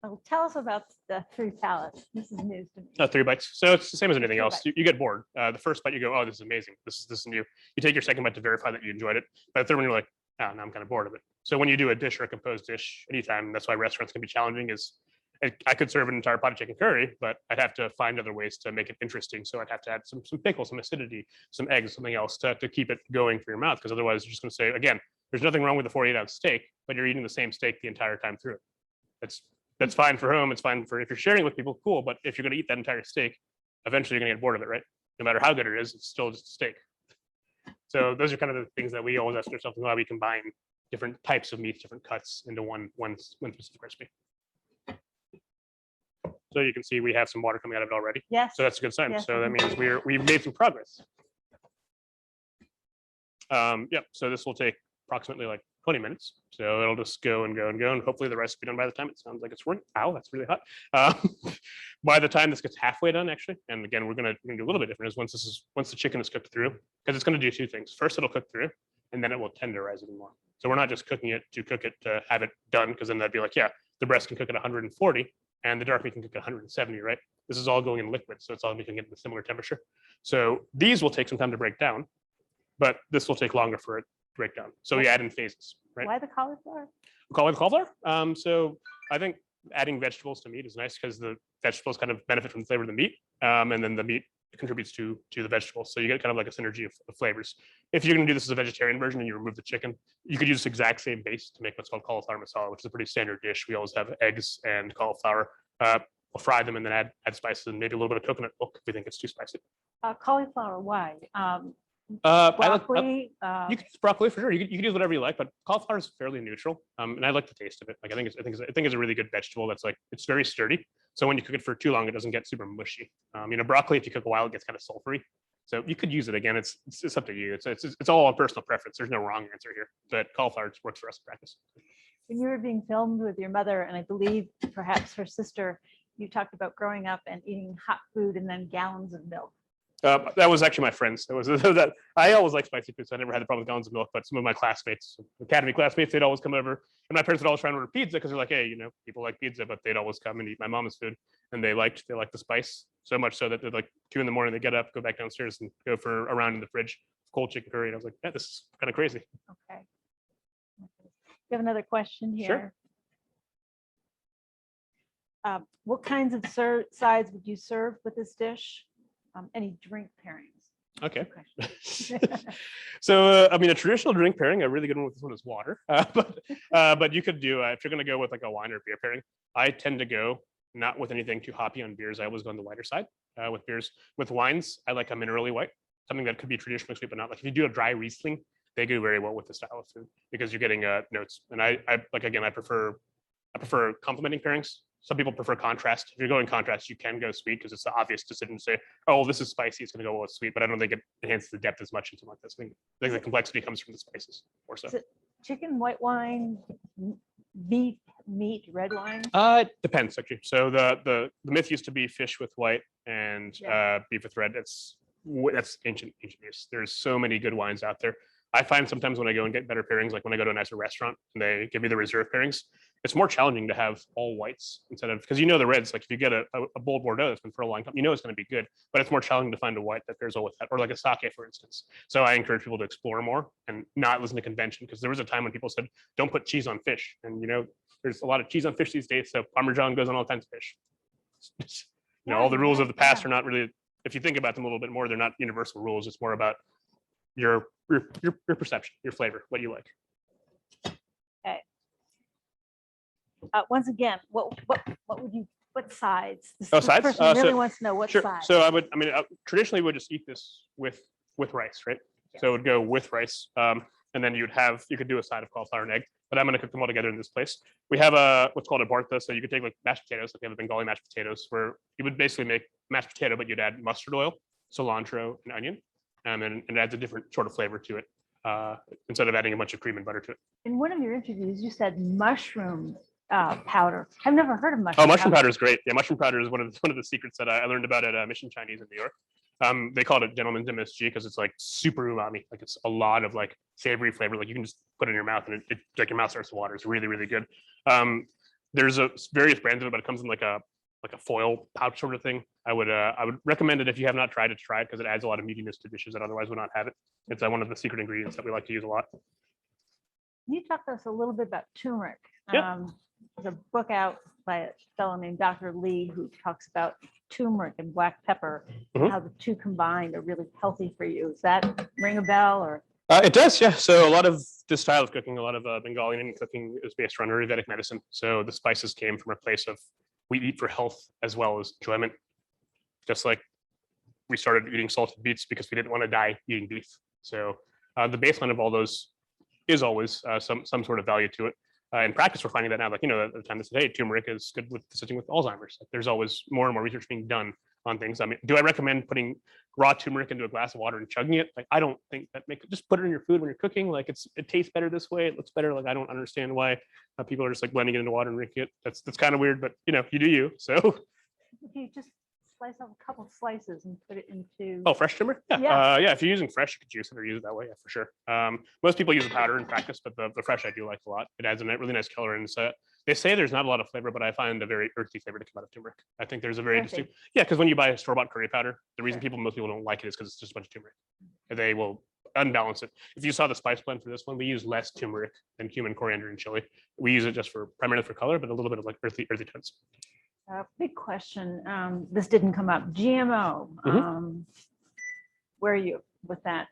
Well, tell us about the 3 pallets. This is news to me.
3 bites. So it's the same as anything
3
else.
bites.
You get bored. The first bite, you go, oh, this is amazing. This is new. You take your second bite to verify that you enjoyed it. By the third one, you're like, oh, now I'm kind of bored of it. So when you do a dish or a composed dish, anytime, that's why restaurants can be challenging, is I could serve an entire pot of chicken curry, but I'd have to find other ways to make it interesting. So I'd have to add some pickles, some acidity, some eggs, something else to keep it going for your mouth. Because otherwise, you're just going to say, again, there's nothing wrong with a 48-ounce steak, but you're eating the same steak the entire time through. That's fine for home. It's fine for if you're sharing with people, cool. But if you're going to eat that entire steak, eventually you're going to get bored of it, right? No matter how good it is, it's still just a steak. So those are kind of the things that we always ask ourselves, why we combine different types of meats, different cuts into one specific recipe. So you can see we have some water coming out of it already.
Yes.
So that's a good sign.
Yes,
So
we
that
can
means we've made some progress. Yep. So this will take approximately like 20 minutes. So it'll just go and go and go, and hopefully the rest will be done by the time it sounds like it's working. Ow, that's really hot. By the time this gets halfway done, actually, and again, we're gonna do a little bit different. Is once the chicken is cooked through, because it's gonna do 2 things. First, it'll cook through, and then it will tenderize even more. So we're not just cooking it to cook it to have it done, because then that'd be like, yeah, the breast can cook at 140, and the dark meat can cook at 170, right? This is all going in liquid, so it's all making it at a similar temperature. So these will take some time to break down, but this will take longer for it to break down. So we add in phases, right?
Why the cauliflower?
Cauliflower. So I think adding vegetables to meat is nice because the vegetables kind of benefit from the flavor of the meat, and then the meat contributes to the vegetables. So you get kind of like a synergy of flavors. If you're going to do this as a vegetarian version and you remove the chicken, you could use this exact same base to make what's called cauliflower masala, which is a pretty standard dish. We always have eggs and cauliflower. We'll fry them and then add spices and maybe a little bit of coconut milk if we think it's too spicy.
Cauliflower, why?
Broccoli.
Broccoli.
You can use broccoli for sure. You can use whatever you like, but cauliflower is fairly neutral, and I like the taste of it. Like I think it's a really good vegetable. That's like it's very sturdy. So when you cook it for too long, it doesn't get super mushy. Broccoli, if you cook a while, it gets kind of sulfury. So you could use it again. It's up to you. It's all on personal preference. There's no wrong answer here. But cauliflower just works for us in practice.
When you were being filmed with your mother, and I believe perhaps her sister, you talked about growing up and eating hot food and then gallons of milk.
That was actually my friends. That was that. I always liked spicy food, so I never had the problem with gallons of milk. But some of my classmates, academy classmates, they'd always come over, and my parents would always try and order pizza because they're like, hey, people like pizza, but they'd always come and eat my mom's food, and they liked the spice so much so that they're like 2 a.m, they get up, go back downstairs, and go for a round in the fridge, cold chicken curry. And I was like, yeah, this is kind of crazy.
Okay. We have another question here.
Sure.
What kinds of sides would you serve with this dish? Any drink pairings?
Okay. So, a traditional drink pairing, a really good one with this one is water. But you could do, if you're going to go with like a wine or beer pairing, I tend to go not with anything too hoppy on beers. I always go on the lighter side with beers. With wines, I like a minerally white, something that could be traditionally sweet, but not like if you do a dry Riesling, they go very well with the style of food because you're getting notes. And I prefer complementing pairings. Some people prefer contrast. If you're going contrast, you can go sweet because it's the obvious decision to say, oh, well, this is spicy, it's going to go well with sweet, but I don't think it enhances the depth as much in something like this. I think the complexity comes from the spices more so.
Is it chicken, white wine, beef, meat, red wine?
It depends actually. So the myth used to be fish with white and beef with red. That's ancient news. There's so many good wines out there. I find sometimes when I go and get better pairings, like when I go to a nicer restaurant and they give me the reserve pairings, it's more challenging to have all whites instead of, because the reds, like if you get a bold Bordeaux that's been for a long time, it's going to be good, but it's more challenging to find a white that pairs well with that, or like a sake, for instance. So I encourage people to explore more and not listen to convention, because there was a time when people said, don't put cheese on fish. And, there's a lot of cheese on fish these days. So Parmesan goes on all kinds of fish. All the rules of the past are not really, if you think about them a little bit more, they're not universal rules. It's more about your perception, your flavor, what you like.
Okay. Once again, what sides?
Sides?
Person really wants to know what
Sure.
sides.
So traditionally would just eat this with rice, right?
Yes.
So it would go with rice, and then you could do a side of cauliflower and egg. But I'm going to cook them all together in this place. We have what's called a bartha. So you could take like mashed potatoes, like we have a Bengali mashed potatoes, where you would basically make mashed potato, but you'd add mustard oil, cilantro, and onion, and it adds a different sort of flavor to it instead of adding a bunch of cream and butter to it.
In one of your interviews, you said mushroom powder. I've never heard of mushroom.
Oh, mushroom powder is great. Yeah, mushroom powder is one of the secrets that I learned about at Mission Chinese in New York. They call it gentleman's MSG because it's like super umami. Like it's a lot of like savory flavor. Like you can just put it in your mouth and it like your mouth starts to water. It's really, really good. There's various brands of it, but it comes in like a foil pouch sort of thing. I would recommend it if you have not tried it to try it, because it adds a lot of meatiness to dishes that otherwise would not have it. It's one of the secret ingredients that we like to use a lot.
Can you talk to us a little bit about turmeric?
Yeah.
There's a book out by a fellow named Dr. Lee who talks about turmeric and black pepper, and how the two combined are really healthy for you. Does that ring a bell? Or
It does, yeah. So a lot of this style of cooking, a lot of Bengali Indian cooking is based around Ayurvedic medicine. So the spices came from a place of we eat for health as well as enjoyment. Just like we started eating salted beets because we didn't want to die eating beef. So the baseline of all those is always some sort of value to it. In practice, we're finding that now, like, at the time they said, hey, turmeric is good with assisting with Alzheimer's. Like, there's always more and more research being done on things. I mean, do I recommend putting raw turmeric into a glass of water and chugging it? Like, I don't think that just put it in your food when you're cooking. Like, it tastes better this way. It looks better. Like, I don't understand why people are just like blending it into water and drinking it. That's kind of weird, but you do you. So
if you just slice off a couple slices and put it into.
Oh, fresh turmeric? Yeah. Yeah. If you're using fresh, you could juice it or use it that way. Yeah, for sure. Most people use the powder in practice, but the fresh I do like a lot. It adds a really nice color. And so they say there's not a lot of flavor, but I find a very earthy flavor to come out of turmeric. I think there's a very distinct. Yeah, because when you buy a store-bought curry powder, the reason most people don't like it is because it's just a bunch of turmeric. They will unbalance it. If you saw the spice blend for this one, we use less turmeric than cumin, coriander, and chili. We use it just primarily for color, but a little bit of like earthy tones.
Big question. This didn't come up. GMO. Where are you with that?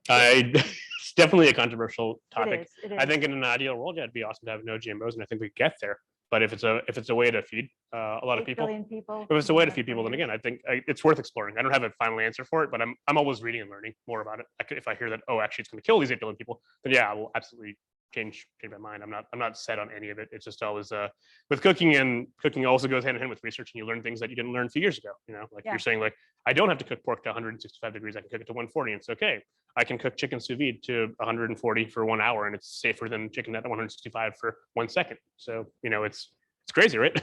It's definitely a controversial topic.
It is.
I think in an ideal world, yeah, it'd be awesome to have no GMOs, and I think we get there. But if it's a way to feed a lot of people, if it's a way to feed people, then again, I think it's worth exploring. I don't have a final answer for it, but I'm always reading and learning more about it. If I hear that, oh, actually, it's going to kill these 8 billion people, then yeah, I will absolutely change my mind. I'm not set on any of it. It's just always with cooking, and cooking also goes hand in hand with research, and you learn things that you didn't learn a few years ago. You're saying, like, I don't have to cook pork to 165 degrees. I can cook it to 140, and it's okay. I can cook chicken sous vide to 140 for 1 hour, and it's safer than chicken at 165 for 1 second. So it's crazy, right?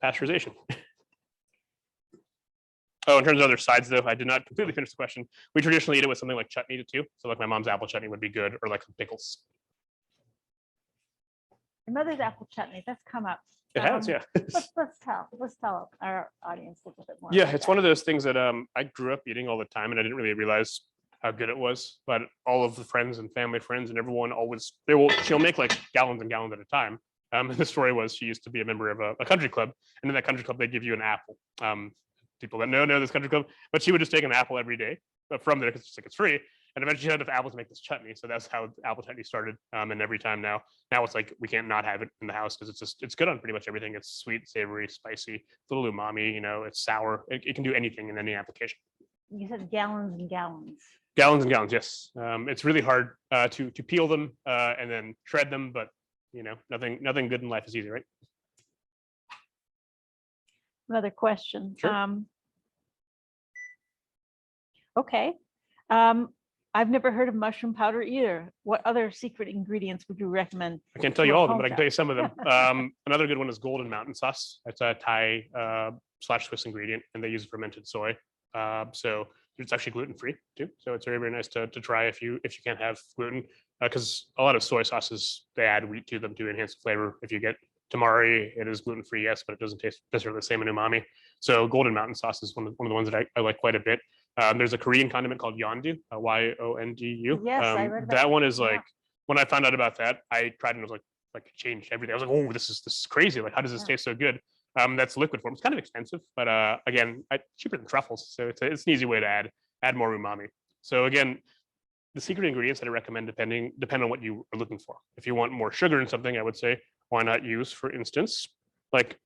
Pasteurization. Oh, in terms of other sides, though, I did not completely finish the question. We traditionally eat it with something like chutney too. So like my mom's apple chutney would be good, or like pickles.
Your mother's apple chutney, that's come up.
It has, yeah.
Let's tell our audience a little bit more.
Yeah, it's one of those things that I grew up eating all the time, and I didn't really realize how good it was. But all of the friends and family friends and everyone she'll make like gallons and gallons at a time. And the story was she used to be a member of a country club, and in that country club they give you an apple. People that know this country club, but she would just take an apple every day from there because it's free. And eventually she had enough apples to make this chutney. So that's how apple chutney started. And every time now it's like we can't not have it in the house because it's good on pretty much everything. It's sweet, savory, spicy, a little umami. It's sour. It can do anything in any application.
You said gallons and gallons.
Gallons and gallons, yes. It's really hard to peel them and then shred them, but nothing good in life is easy, right?
Another question.
Sure.
Okay. I've never heard of mushroom powder either. What other secret ingredients would you recommend?
I can't tell you all of them, but I can tell you some of them. Another good one is Golden Mountain sauce. It's a Thai / Swiss ingredient, and they use fermented soy. So it's actually gluten-free too. So it's very, very nice to try if you can't have gluten, because a lot of soy sauces, they add wheat to them to enhance the flavor. If you get tamari, it is gluten-free, yes, but it doesn't taste necessarily the same in umami. So Golden Mountain sauce is one of the ones that I like quite a bit. There's a Korean condiment called yondu, Yondu.
Yes, I read about
that one is like, when I found out about that, I tried and it was like it changed everything. I was like, oh, this is crazy. Like, how does this taste so good? That's liquid form. It's kind of expensive, but again, cheaper than truffles. So it's an easy way to add more umami. So again, the secret ingredients that I recommend depend on what you are looking for. If you want more sugar in something, I would say, why not use, for instance, like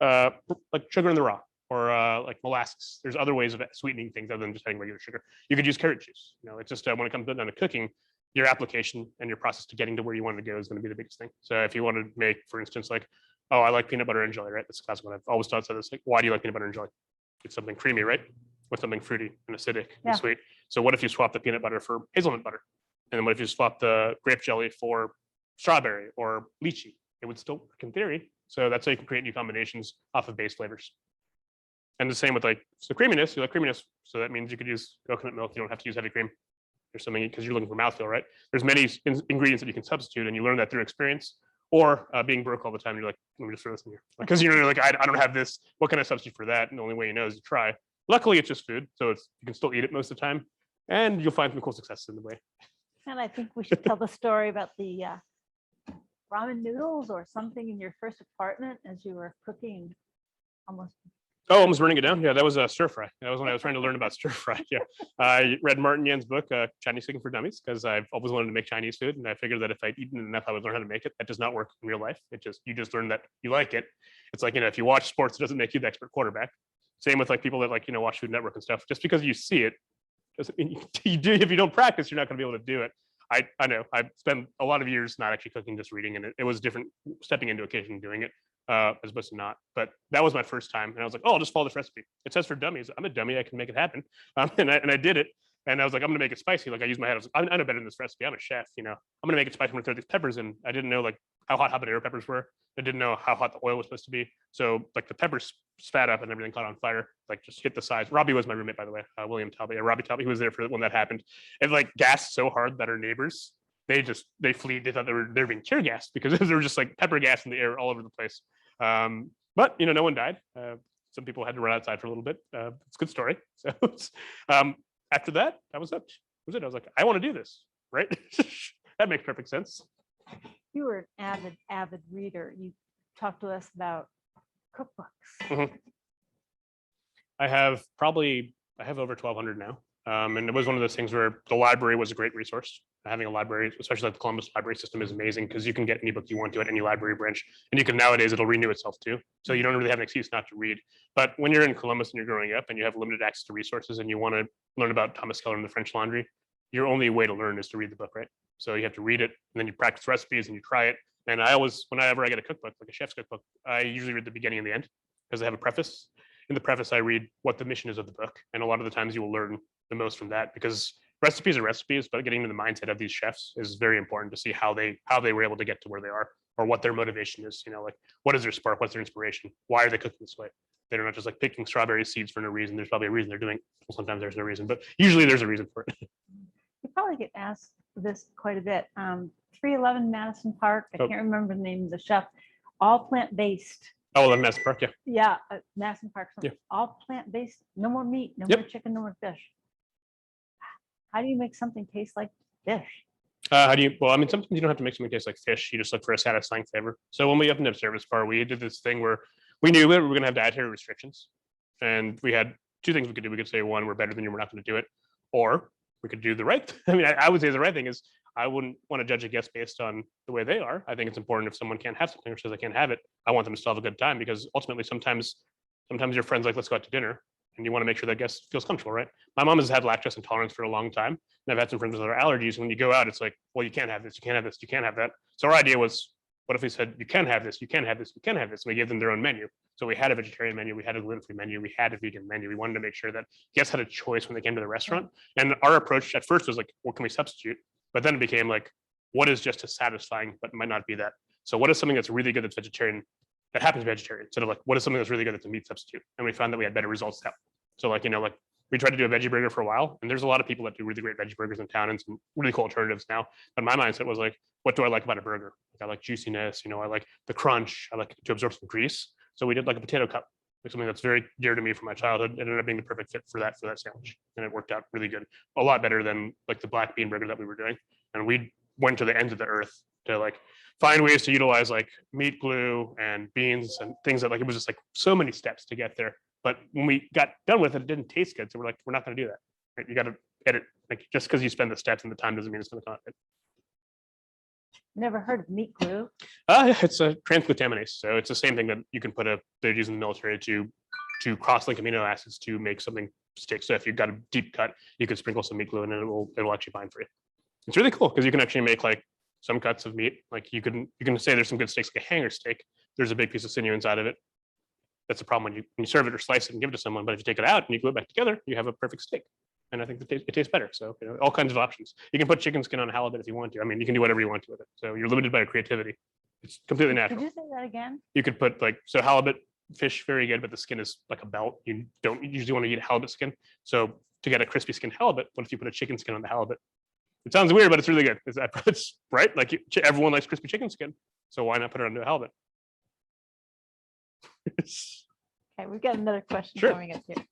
sugar in the raw, or like molasses. There's other ways of sweetening things other than just adding regular sugar. You could use carrot juice. It's just when it comes down to cooking, your application and your process to getting to where you want to go is going to be the biggest thing. So if you want to make, for instance, like, oh, I like peanut butter and jelly, right? That's a classic one. I've always thought so. It's like, why do you like peanut butter and jelly? It's something creamy, right? With something fruity and acidic and sweet. So what if you swap the peanut butter for hazelnut butter? And then what if you swap the grape jelly for strawberry or lychee? It would still work in theory. So that's how you can create new combinations off of base flavors. And the same with so creaminess, you like creaminess. So that means you could use coconut milk. You don't have to use heavy cream or something because you're looking for mouthfeel, right? There's many ingredients that you can substitute, and you learn that through experience. or being broke all the time. You're like, let me just throw this in here. Because you're like, I don't have this. What can I substitute for that? And the only way you know is to try. Luckily, it's just food. So you can still eat it most of the time. And you'll find some cool successes in the way.
And I think we should tell the story about the ramen noodles or something in your first apartment as you were cooking almost.
Oh, almost burning it down. Yeah, that was a stir fry. That was when I was trying to learn about stir fry. Yeah, I read Martin Yan's book, Chinese Cooking for Dummies, because I've always wanted to make Chinese food, and I figured that if I'd eaten enough, I would learn how to make it. That does not work in real life. You just learn that you like it. It's like, if you watch sports, it doesn't make you the expert quarterback. Same with like people that like watch Food Network and stuff. Just because you see it doesn't mean you do. If you don't practice, you're not going to be able to do it. I know. I spent a lot of years not actually cooking, just reading, and it was different stepping into a kitchen and doing it. As opposed to not, but that was my first time, and I was like, oh, I'll just follow this recipe. It says for dummies. I'm a dummy. I can make it happen, and I did it. And I was like, I'm gonna make it spicy. Like I used my head. I was like, I know better than this recipe. I'm a chef. I'm gonna make it spicy. I'm gonna throw these peppers in. I didn't know like how hot habanero peppers were. I didn't know how hot the oil was supposed to be. So like the peppers spat up and everything caught on fire. Like just hit the sides. Robbie was my roommate, by the way. William Talbot. Yeah, Robbie Talbot. He was there for when that happened. It like gassed so hard that our neighbors they fleed. They thought they were being tear gassed because there was just like pepper gas in the air all over the place. But no one died. Some people had to run outside for a little bit. It's a good story. So after that was it. I was like, I want to do this, right? That makes perfect sense.
You were an avid reader. You talked to us about cookbooks.
Mm-hmm. I have over 1,200 now. And it was one of those things where the library was a great resource. Having a library, especially like the Columbus library system, is amazing because you can get any book you want to at any library branch, and you can nowadays it'll renew itself too. So you don't really have an excuse not to read. But when you're in Columbus and you're growing up and you have limited access to resources and you want to learn about Thomas Keller and the French Laundry, your only way to learn is to read the book, right? So you have to read it and then you practice recipes and you try it. And whenever I get a cookbook, like a chef's cookbook, I usually read the beginning and the end because I have a preface. In the preface, I read what the mission is of the book, and a lot of the times you will learn the most from that because recipes are recipes, but getting into the mindset of these chefs is very important to see how they were able to get to where they are or what their motivation is. Like what is their spark? What's their inspiration? Why are they cooking this way? They're not just like picking strawberry seeds for no reason. There's probably a reason they're doing it. Well, sometimes there's no reason, but usually there's a reason for it.
You probably get asked this quite a bit. 311 Madison Park. I can't remember the name of the chef. All plant-based.
Oh, the Madison Park, yeah.
Yeah, Madison Park.
Yeah.
All plant-based. No more meat. No more chicken. No more fish. How do you make something taste like fish?
Sometimes you don't have to make something taste like fish. You just look for a satisfying flavor. So when we opened up Service Bar, we did this thing where we knew we were going to have dietary restrictions. And we had two things we could do. We could say, one, we're better than you, we're not going to do it. Or we could do the right thing. I would say the right thing is I wouldn't want to judge a guest based on the way they are. I think it's important if someone can't have something or says I can't have it, I want them to still have a good time because ultimately sometimes your friends like, let's go out to dinner. And you want to make sure that guest feels comfortable, right? My mom has had lactose intolerance for a long time. And I've had some friends with other allergies. When you go out, it's like, well, you can't have this, you can't have this, you can't have that. So our idea was, what if we said, you can have this, you can have this, you can have this. And we gave them their own menu. So we had a vegetarian menu, we had a gluten-free menu, we had a vegan menu. We wanted to make sure that guests had a choice when they came to the restaurant. And our approach at first was like, what can we substitute? But then it became like, what is just as satisfying, but might not be that? So what is something that's really good that's vegetarian, that happens to be vegetarian? Instead of like, what is something that's really good that's a meat substitute? And we found that we had better results that. So like, we tried to do a veggie burger for a while, and there's a lot of people that do really great veggie burgers in town and some really cool alternatives now. But my mindset was like, what do I like about a burger? Like, I like juiciness, I like the crunch, I like to absorb some grease. So we did like a potato cup, like something that's very dear to me from my childhood. It ended up being the perfect fit for that sandwich. And it worked out really good. A lot better than like the black bean burger that we were doing. And we went to the ends of the earth to like find ways to utilize like meat glue and beans and things that like, it was just like so many steps to get there. But when we got done with it, it didn't taste good. So we're like, we're not going to do that. Right? You got to edit. Like just because you spend the steps and the time doesn't mean it's going to come out good.
Never heard of meat glue.
It's a transglutaminase. So it's the same thing that you can they're using in the military to cross-link amino acids to make something stick. So if you've got a deep cut, you can sprinkle some meat glue and it'll actually bind for you. It's really cool because you can actually make like some cuts of meat. Like you can say there's some good steaks, like a hanger steak. There's a big piece of sinew inside of it. That's a problem when you serve it or slice it and give it to someone. But if you take it out and you glue it back together, you have a perfect steak. And I think it tastes better. So all kinds of options. You can put chicken skin on halibut if you want to. I mean, you can do whatever you want to with it. So you're limited by your creativity. It's completely natural.
Could you say that again?
You could put halibut fish, very good, but the skin is like a belt. You don't usually want to eat halibut skin. So to get a crispy skin halibut, what if you put a chicken skin on the halibut? It sounds weird, but it's really good. It's right. Like everyone likes crispy chicken skin, so why not put it on a halibut?
Okay, we've got another question
Sure.
coming up here.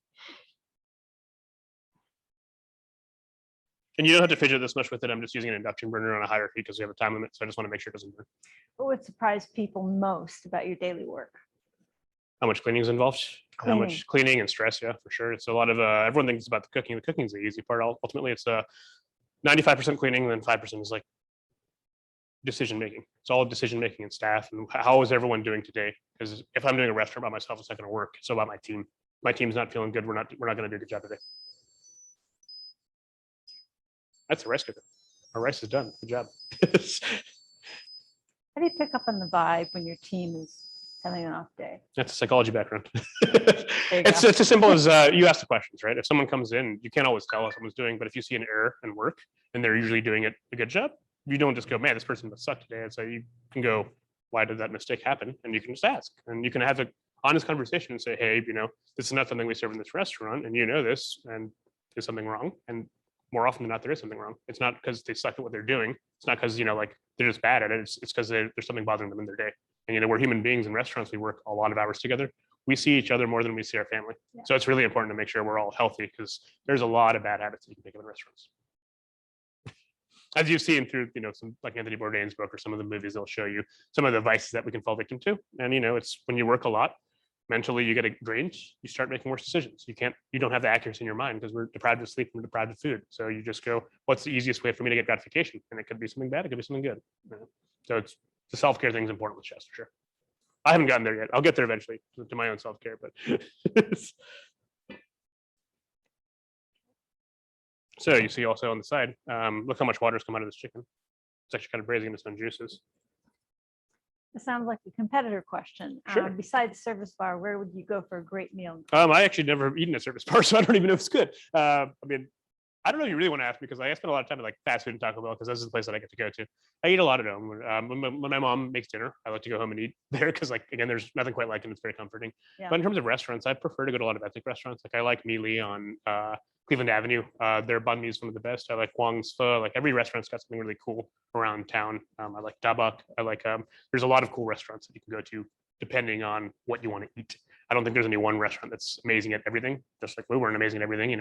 And you don't have to fidget this much with it. I'm just using an induction burner on a higher heat because we have a time limit. So I just want to make sure it doesn't burn.
What would surprise people most about your daily work?
How much cleaning is involved? How
Cleaning.
much cleaning and stress? Yeah, for sure. It's a lot of everyone thinks about the cooking. The cooking is the easy part. Ultimately, it's 95% cleaning, and then 5% is like decision making. It's all decision making and staff. And how is everyone doing today? Because if I'm doing a restaurant by myself, it's not going to work. It's all about my team. My team's not feeling good. We're not going to do a good job today. That's the rice cooker. Our rice is done. Good job.
How do you pick up on the vibe when your team is having an off day?
That's a psychology background.
you
It's
go.
as simple as you ask the questions, right? If someone comes in, you can't always tell what someone's doing, but if you see an error in work and they're usually doing it a good job, you don't just go, man, this person must suck today. And so you can go, why did that mistake happen? And you can just ask, and you can have an honest conversation and say, hey, this is not something we serve in this restaurant, and you know this, and there's something wrong. And more often than not, there is something wrong. It's not because they suck at what they're doing. It's not because like they're just bad at it. It's because there's something bothering them in their day. And we're human beings in restaurants. We work a lot of hours together. We see each other more than we see our family.
Yeah.
So it's really important to make sure we're all healthy, because there's a lot of bad habits that you can pick up in restaurants. As you've seen through some like Anthony Bourdain's book or some of the movies, they'll show you some of the vices that we can fall victim to. And it's when you work a lot, mentally you get drained, you start making worse decisions. You don't have the accuracy in your mind because we're deprived of sleep and we're deprived of food. So you just go, what's the easiest way for me to get gratification? And it could be something bad, it could be something good. So it's the self-care thing is important with chefs for sure. I haven't gotten there yet. I'll get there eventually to my own self-care, but so you see also on the side, look how much water's come out of this chicken. It's actually kind of braising in its own juices.
It sounds like a competitor question.
Sure.
Besides service bar, where would you go for a great meal?
I actually never eaten a service bar, so I don't even know if it's good. I don't know if you really want to ask me, because I spend a lot of time at like fast food and Taco Bell, because this is the place that I get to go to. I eat a lot at home. When my mom makes dinner, I like to go home and eat there because, like, again, there's nothing quite like it. It's very comforting.
Yeah.
But in terms of restaurants, I prefer to go to a lot of ethnic restaurants. Like I like Mealy on Cleveland Avenue. Their banh mi is one of the best. I like Wong's Pho. Like every restaurant's got something really cool around town. I like Dabak. I like there's a lot of cool restaurants that you can go to depending on what you want to eat. I don't think there's any one restaurant that's amazing at everything. Just like we weren't amazing at everything.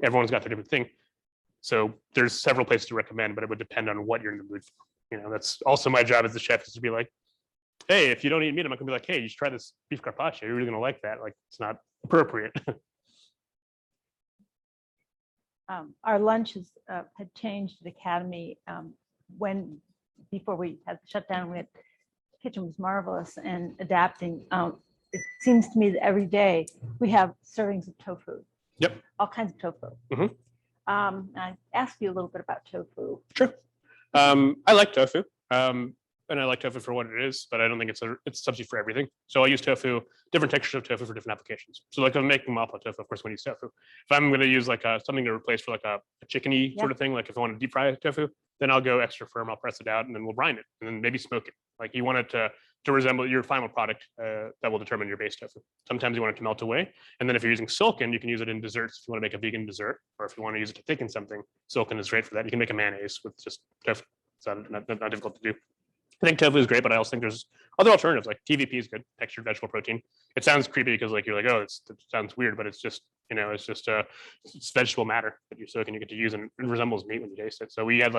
Everyone's got their different thing. So there's several places to recommend, but it would depend on what you're in the mood for. That's also my job as the chef, is to be like, hey, if you don't eat meat, I'm not gonna be like, hey, you should try this beef carpaccio. You're really gonna like that. Like, it's not appropriate.
Our lunches had changed at Academy before we had the shutdown. The kitchen was marvelous and adapting. It seems to me that every day we have servings of tofu.
Yep.
All kinds of tofu.
Mhm.
I asked you a little bit about tofu.
Sure. I like tofu. And I like tofu for what it is, but I don't think it's a substitute for everything. So I use tofu, different textures of tofu for different applications. So like if I'm making mapo tofu, of course, when you use tofu. If I'm going to use like something to replace for like a chickeny sort of thing, like if I want to deep fry tofu, then I'll go extra firm. I'll press it out and then we'll brine it and then maybe smoke it. Like you want it to resemble your final product that will determine your base tofu. Sometimes you want it to melt away. And then if you're using silken, you can use it in desserts if you want to make a vegan dessert, or if you want to use it to thicken something, silken is great for that. You can make a mayonnaise with just tofu. It's not difficult to do. I think tofu is great, but I also think there's other alternatives. Like TVP is good, textured vegetable protein. It sounds creepy because like you're like, oh, it sounds weird, but it's just it's vegetable matter that you're soaking. You get to use, and it resembles meat when you taste it. So we had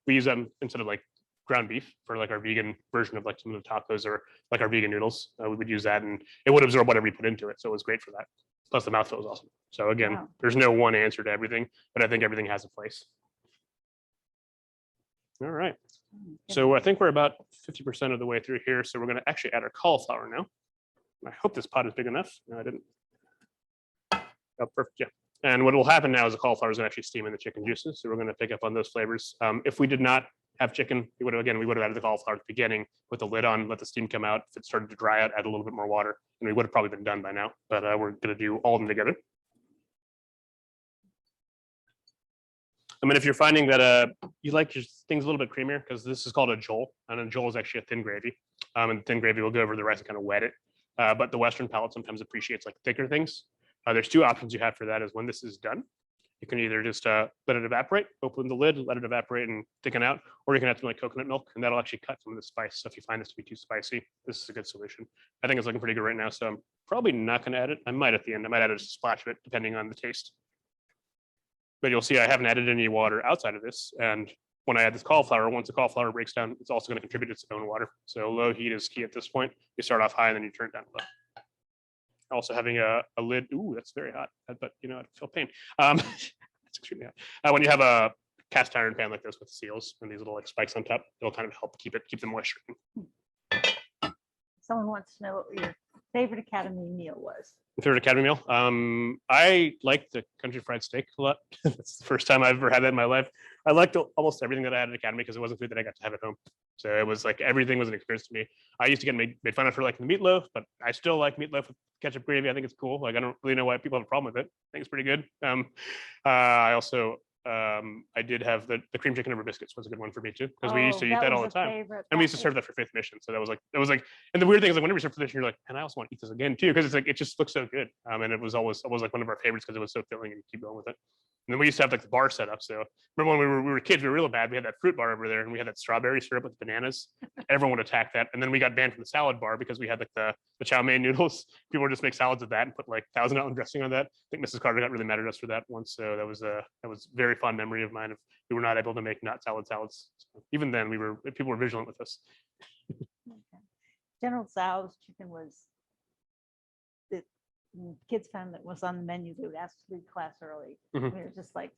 we use them instead of like ground beef for like our vegan version of like some of the tacos or like our vegan noodles. We would use that, and it would absorb whatever you put into it. So it was great for that. Plus the mouthfeel was awesome. So again,
Wow.
There's no one answer to everything, but I think everything has a place. All right. So I think we're about 50% of the way through here. So we're going to actually add our cauliflower now. I hope this pot is big enough. No, I didn't. Oh, perfect. Yeah. And what will happen now is the cauliflower is going to actually steam in the chicken juices. So we're going to pick up on those flavors. If we did not have chicken, we would have added the cauliflower at the beginning with the lid on, let the steam come out. If it started to dry out, add a little bit more water, and we would have probably been done by now. But we're going to do all of them together. I mean, if you're finding that you like your things a little bit creamier, because this is called a jhol, and a jhol is actually a thin gravy. And thin gravy will go over the rice and kind of wet it. But the Western palate sometimes appreciates like thicker things. There's two options you have for that. Is when this is done, You can either just let it evaporate, open the lid, let it evaporate and thicken out, or you can add something like coconut milk, and that'll actually cut some of the spice. So if you find this to be too spicy, this is a good solution. I think it's looking pretty good right now, so I'm probably not going to add it. I might at the end. I might add a splash of it, depending on the taste. But you'll see I haven't added any water outside of this. And when I add this cauliflower, once the cauliflower breaks down, it's also going to contribute its own water. So low heat is key at this point. You start off high and then you turn it down low. Also having a lid. Ooh, that's very hot, but you know, I feel pain. It's extremely hot. When you have a cast iron pan like this with seals and these little like spikes on top, it'll kind of help keep the moisture in.
Someone wants to know what your favorite Academy meal was.
Favorite Academy meal? I like the country fried steak a lot. That's the first time I've ever had that in my life. I liked almost everything that I had at Academy because it wasn't food that I got to have at home. So it was like everything was an experience to me. I used to get made fun of for like the meatloaf, but I still like meatloaf with ketchup gravy. I think it's cool. Like I don't really know why people have a problem with it. I think it's pretty good. I also I did have the cream chicken over biscuits was a good one for me too because we used to eat that all the time, and we used to serve that for fifth mission. So that was like, and the weird thing is like whenever you serve fifth mission, you're like, and I also want to eat this again too because it's like it just looks so good. And it was always like one of our favorites because it was so filling and you keep going with it. And then we used to have like the bar set up. So remember when we were kids, we were real bad. We had that fruit bar over there and we had that strawberry syrup with bananas. Everyone would attack that. And then we got banned from the salad bar because we had like the chow mein noodles. People would just make salads of that and put like $1,000 dressing on that. I think Mrs. Carter got really mad at us for that once. So that was a very fond memory of mine. Of we were not able to make not salads. So even then people were vigilant with us.
Okay. General Tso's chicken was kids found that was on the menu, they would ask to leave class early.
Mhm.
I mean, it was just like,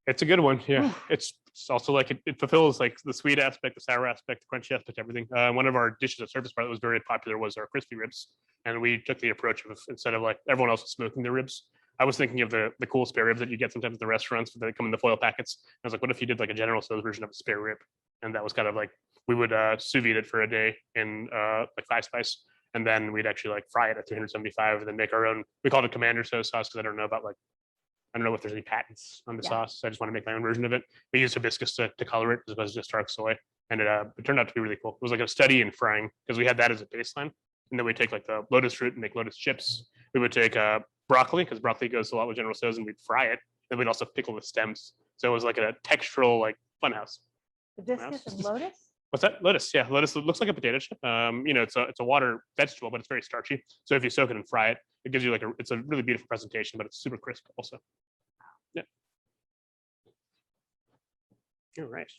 It's a good one. Yeah. It's also like it fulfills like the sweet aspect, the sour aspect, the crunchy aspect, everything. One of our dishes at Service Bar that was very popular was our crispy ribs. And we took the approach of instead of like everyone else was smoking their ribs, I was thinking of the cool spare ribs that you get sometimes at the restaurants that come in the foil packets. I was like, what if you did like a General Tso's version of a spare rib? And that was kind of like we would sous vide it for a day in like 5-spice. And then we'd actually like fry it at 375 and then make our own. We called it Commander sauce because I don't know if there's any patents on the sauce. So I just want to make my own version of it. We used hibiscus to color it as opposed to just dark soy. And it turned out to be really cool. It was like a study in frying because we had that as a baseline. And then we take like the lotus root and make lotus chips. We would take broccoli because broccoli goes a lot with General Tso's and we'd fry it. Then we'd also pickle the stems. So it was like a textural like funhouse.
hibiscus and lotus?
What's that? Lotus. Yeah, lotus looks like a potato chip. It's a water vegetable, but it's very starchy. So if you soak it and fry it, it gives you it's a really beautiful presentation, but it's super crisp also. Yeah. All right.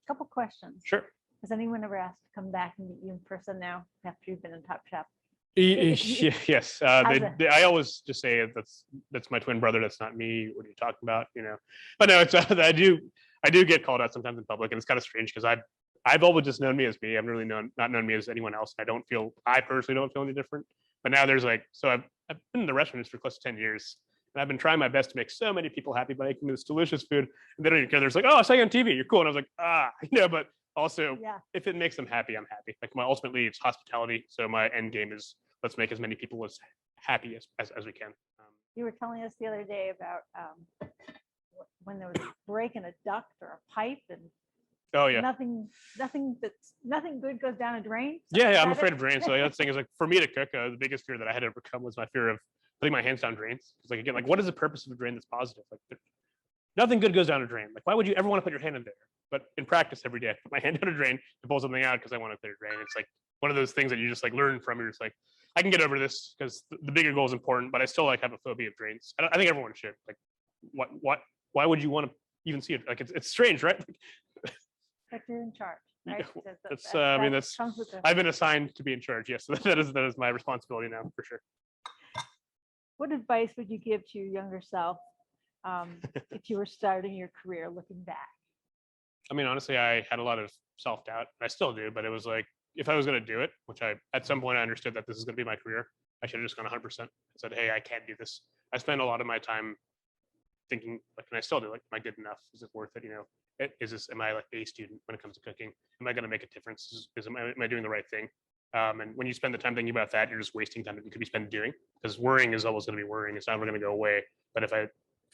Couple questions.
Sure.
Has anyone ever asked to come back and meet you in person now after you've been in Top Chef?
Yes. I always just say that's my twin brother. That's not me. What are you talking about? But no, it's I do get called out sometimes in public, and it's kind of strange because I've always just known me as me. I've really not known me as anyone else. I personally don't feel any different. But now there's so I've been in the restaurant industry for close to 10 years. And I've been trying my best to make so many people happy by making this delicious food. And they don't even care. There's like, oh, I saw you on TV. You're cool. And I was like, but also if it makes them happy, I'm happy. Like ultimately it's hospitality. So my end game is let's make as many people as happy as we can.
You were telling us the other day about when there was a break in a duct or a pipe and
oh yeah,
nothing good goes down a drain.
Yeah, I'm afraid of drains. So the other thing is like for me to cook, the biggest fear that I had to overcome was my fear of putting my hands down drains. Because like again, like what is the purpose of a drain that's positive? Like nothing good goes down a drain. Like why would you ever want to put your hand in there? But in practice every day, I put my hand down a drain to pull something out because I want to clear a drain. It's like one of those things that you just like learn from. You're just like, I can get over this because the bigger goal is important, but I still like have a phobia of drains. I think everyone should. Like, why would you want to even see it? Like, it's strange, right?
But you're in charge, right?
I've been assigned to be in charge. Yes, that is my responsibility now for sure.
What advice would you give to your younger self if you were starting your career looking back? I
mean, honestly, I had a lot of self-doubt. I still do, but it was like, if I was going to do it, which at some point I understood that this is going to be my career, I should have just gone 100% and said, hey, I can't do this. I spent a lot of my time thinking, like, and I still do, like, am I good enough? Is it worth it? Am I like a student when it comes to cooking? Am I going to make a difference? Am I doing the right thing? And when you spend the time thinking about that, you're just wasting time that you could be spent doing, because worrying is always going to be worrying. It's never going to go away. But if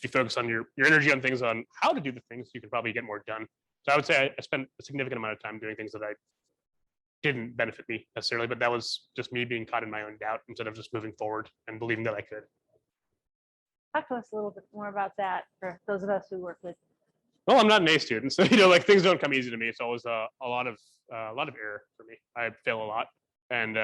you focus on your energy on things, on how to do the things, you can probably get more done. So I would say I spent a significant amount of time doing things that I didn't benefit me necessarily, but that was just me being caught in my own doubt instead of just moving forward and believing that I could.
Talk to us a little bit more about that for those of us who work with.
Well, I'm not an A student, so like things don't come easy to me. It's always a lot of error for me. I fail a lot, and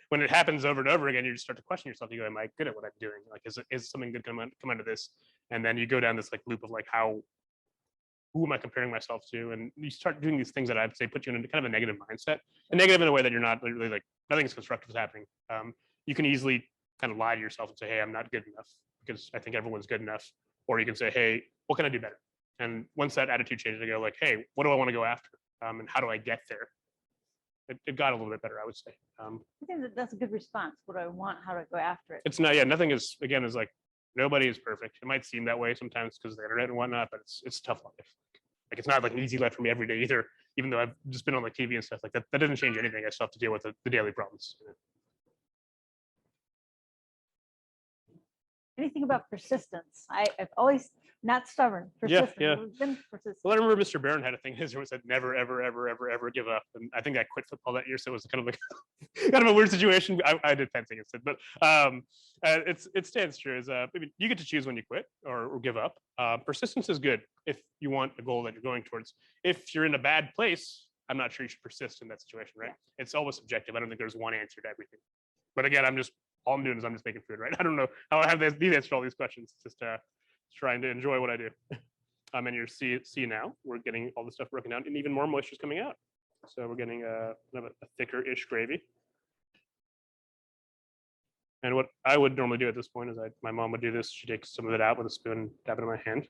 when it happens over and over again, you just start to question yourself. You go, "Am I good at what I'm doing? Like, is something good come out of this?" And then you go down this like loop of like, who am I comparing myself to? And you start doing these things that I'd say put you in kind of a negative mindset, a negative in a way that you're not really like nothing's constructive is happening. You can easily kind of lie to yourself and say, "Hey, I'm not good enough," because I think everyone's good enough. Or you can say, "Hey, what can I do better?" And once that attitude changes, I go like, "Hey, what do I want to go after? And how do I get there?" It got a little bit better, I would say.
I think that's a good response. What do I want? How do I go after it?
It's not, yeah, nothing is, again, is like, nobody is perfect. It might seem that way sometimes because of the internet and whatnot, but it's a tough life. Like, it's not like an easy life for me every day either, even though I've just been on like TV and stuff like that. That doesn't change anything. I still have to deal with the daily problems.
Anything about persistence? I've always not stubborn. Persistent.
Yeah.
We've been persistent.
Well, I remember Mr. Barron had a thing his where it said never, ever, ever, ever, ever give up. And I think I quit football that year, so it was kind of like kind of a weird situation. I did fencing instead, but it stands true. Is I mean, you get to choose when you quit or give up. Persistence is good if you want a goal that you're going towards. If you're in a bad place, I'm not sure you should persist in that situation, right? Yeah. It's always subjective. I don't think there's one answer to everything. But again, all I'm doing is I'm just making food, right? I don't know how I have these answers to all these questions. It's just trying to enjoy what I do. And you see now, we're getting all the stuff broken down and even more moisture is coming out. So we're getting kind of a thicker-ish gravy. And what I would normally do at this point is my mom would do this. She takes some of it out with a spoon, dab it in my hand.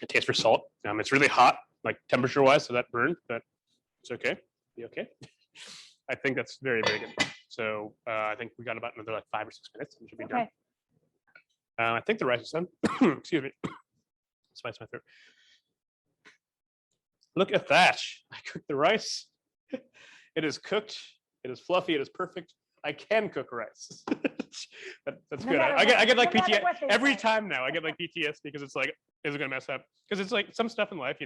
It tastes for salt. It's really hot, like temperature-wise, so that burned, but it's okay. Be okay. I think that's very, very good. So I think we got about another like 5 or 6 minutes and it should be done. I think the rice is done. Excuse me. Spice my throat. Look at that. I cooked the rice. It is cooked. It is fluffy. It is perfect. I can cook rice. That's good. I get like PTS every time now. I get like PTS because it's like, is it gonna mess up? Because it's like some stuff in life,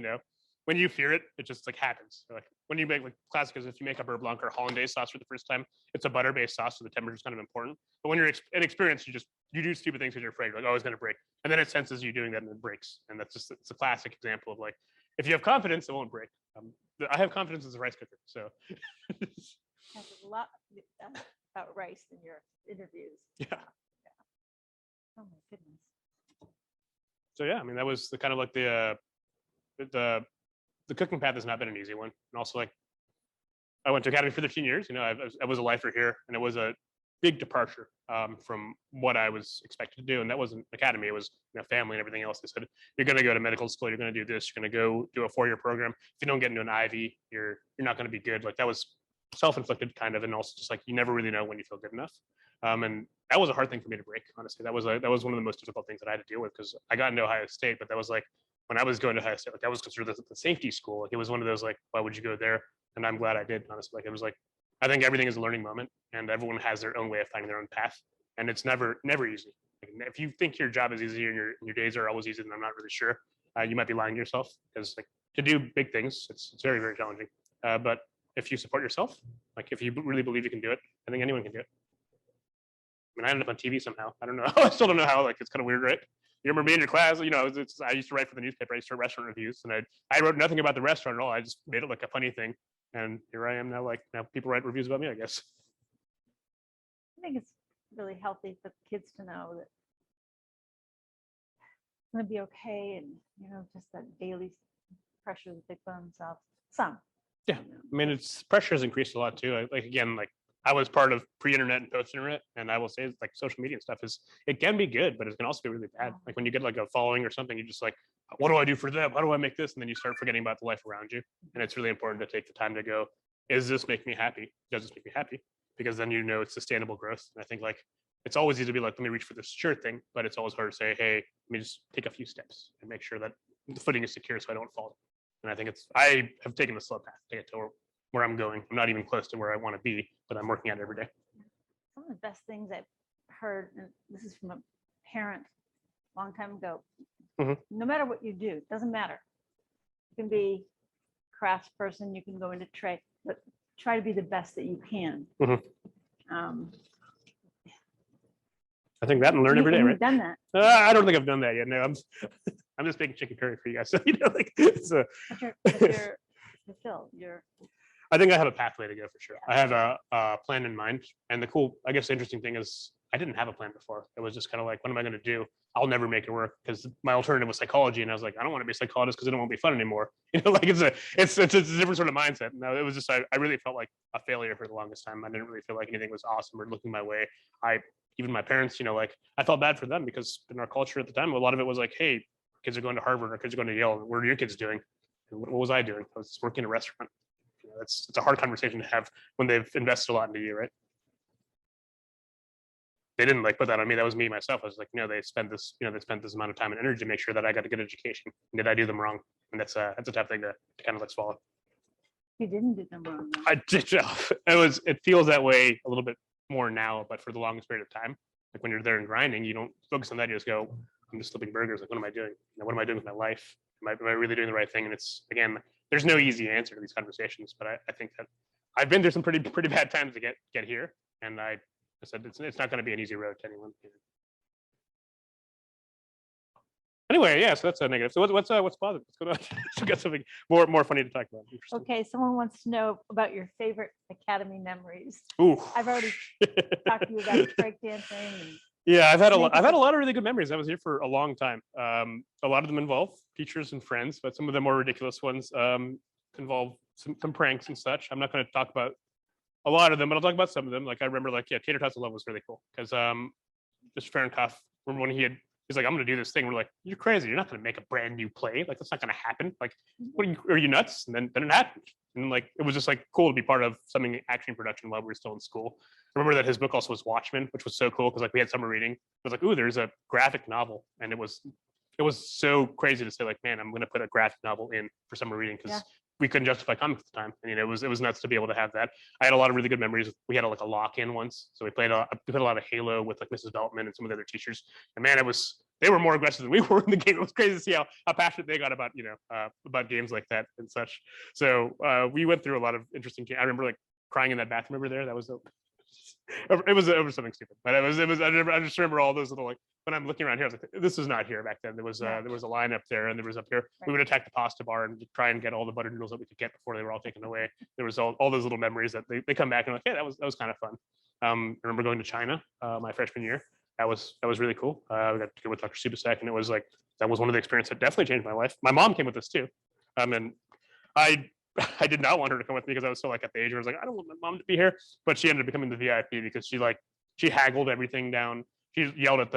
when you fear it, it just like happens. So like when you make like classic is if you make a beurre blanc or hollandaise sauce for the first time, it's a butter-based sauce, so the temperature is kind of important. But when you're inexperienced, you do stupid things because you're afraid, like, oh, it's gonna break, and then it senses you doing that and it breaks. And it's a classic example of like, if you have confidence, it won't break. I have confidence as a rice cooker, so.
Has a lot about rice in your interviews.
Yeah.
Oh my goodness.
So yeah, I mean that was the kind of like the cooking path has not been an easy one, and also like I went to academy for 13 years. I was a lifer here, and it was a big departure from what I was expected to do. And that wasn't academy; it was family and everything else. They said you're going to go to medical school, you're going to do this, you're going to go do a 4-year program. If you don't get into an Ivy, you're not going to be good. Like that was self-inflicted kind of, and also just like you never really know when you feel good enough. And that was a hard thing for me to break. Honestly, that was one of the most difficult things that I had to deal with because I got into Ohio State, but that was like. When I was going to Ohio State, like that was considered the safety school. Like it was one of those like, why would you go there? And I'm glad I did, honestly. Like it was like, I think everything is a learning moment, and everyone has their own way of finding their own path, and it's never easy. Like, if you think your job is easy and your days are always easy, then I'm not really sure. You might be lying to yourself because like to do big things, it's very, very challenging. But if you support yourself, like if you really believe you can do it, I think anyone can do it. I mean, I ended up on TV somehow. I don't know. I still don't know how. Like it's kind of weird, right? You remember me in your class? I used to write for the newspaper. I used to write restaurant reviews, and I wrote nothing about the restaurant at all. I just made it like a funny thing, and here I am now. Like now, people write reviews about me. I guess.
I think it's really healthy for kids to know that it's going to be okay, and just that daily pressure that they put on themselves. Some.
Yeah, I mean, pressure has increased a lot too. I was part of pre-internet and post-internet, and I will say like social media and stuff it can be good, but it can also be really bad. Like when you get like a following or something, you just like, what do I do for them? How do I make this? And then you start forgetting about the life around you. And it's really important to take the time to go, is this make me happy? Does this make me happy? Because then it's sustainable growth. And I think like it's always easy to be like, let me reach for this sure thing, but it's always hard to say, hey, let me just take a few steps and make sure that the footing is secure so I don't fall. And I think I have taken the slow path to get to where I'm going. I'm not even close to where I want to be, but I'm working at it every day.
Some of the best things I've heard, and this is from a parent a long time ago, no matter what you do, it doesn't matter. You can be a crafts person, you can go into trade, but try to be the best that you can.
I think that and learn every day,
And
right?
you've done that.
I don't think I've done that yet. No, I'm just making chicken curry for you guys. So, like it's a.
But you're still,
I think I have a pathway to go for sure. I have a plan in mind, and the cool, I guess, the interesting thing is I didn't have a plan before. It was just kind of like, what am I going to do? I'll never make it work because my alternative was psychology, and I was like, I don't want to be a psychologist because it won't be fun anymore. Like it's a different sort of mindset. No, it was just I really felt like a failure for the longest time. I didn't really feel like anything was awesome or looking my way. Even my parents, like I felt bad for them because in our culture at the time, a lot of it was like, hey, kids are going to Harvard, our kids are going to Yale. What are your kids doing? And what was I doing? I was working in a restaurant. It's a hard conversation to have when they've invested a lot into you, right? They didn't like put that on me. That was me myself. I was like, they spent this amount of time and energy to make sure that I got a good education. Did I do them wrong? And that's a tough thing to kind of like swallow.
You didn't do them wrong.
I did. It feels that way a little bit more now, but for the longest period of time, like when you're there and grinding, you don't focus on that. You just go, I'm just flipping burgers. Like, what am I doing? What am I doing with my life? Am I really doing the right thing? And it's, again, there's no easy answer to these conversations, but I think that I've been through some pretty bad times to get here, and I said it's not going to be an easy road to anyone. Anyway, yeah, so that's a negative. So what's positive? What's going on? We got something more funny to talk about.
Okay, someone wants to know about your favorite academy memories.
Ooh.
I've already talked to you about breakdancing.
Yeah, I've had a lot of really good memories. I was here for a long time. A lot of them involve teachers and friends, but some of the more ridiculous ones involve some pranks and such. I'm not going to talk about a lot of them, but I'll talk about some of them. Like I remember, Tater Tots of Love was really cool because just fair and cuff. Remember when he's like, I'm going to do this thing. We're like, you're crazy. You're not going to make a brand new play. Like that's not going to happen. Like, are you nuts? And then it happened. And like it was just like cool to be part of something action production while we were still in school. I remember that his book also was Watchmen, which was so cool because like we had summer reading. It was like, ooh, there's a graphic novel, and it was so crazy to say like, man, I'm going to put a graphic novel in for summer reading because we couldn't justify comics at the time. And it was nuts to be able to have that. I had a lot of really good memories. We had a lock-in once, so we played a lot of Halo with like Mrs. Beltman and some of the other teachers. And man, they were more aggressive than we were in the game. It was crazy to see how passionate they got about about games like that and such. So we went through a lot of interesting games. I remember like crying in that bathroom over there. That was it was something stupid, but it was I just remember all those little like when I'm looking around here, I was like, this was not here back then. There was a line up there, and there was up here. We would attack the pasta bar and try and get all the butter noodles that we could get before they were all taken away. There was all those little memories that they come back and like, hey, that was kind of fun. I remember going to China my freshman year. That was really cool. We got to go with Dr. Subasek, and it was like that was one of the experiences that definitely changed my life. My mom came with us too, and I did not want her to come with me because I was still like at the age where I was like, I don't want my mom to be here, but she ended up becoming the VIP because she haggled everything down. She yelled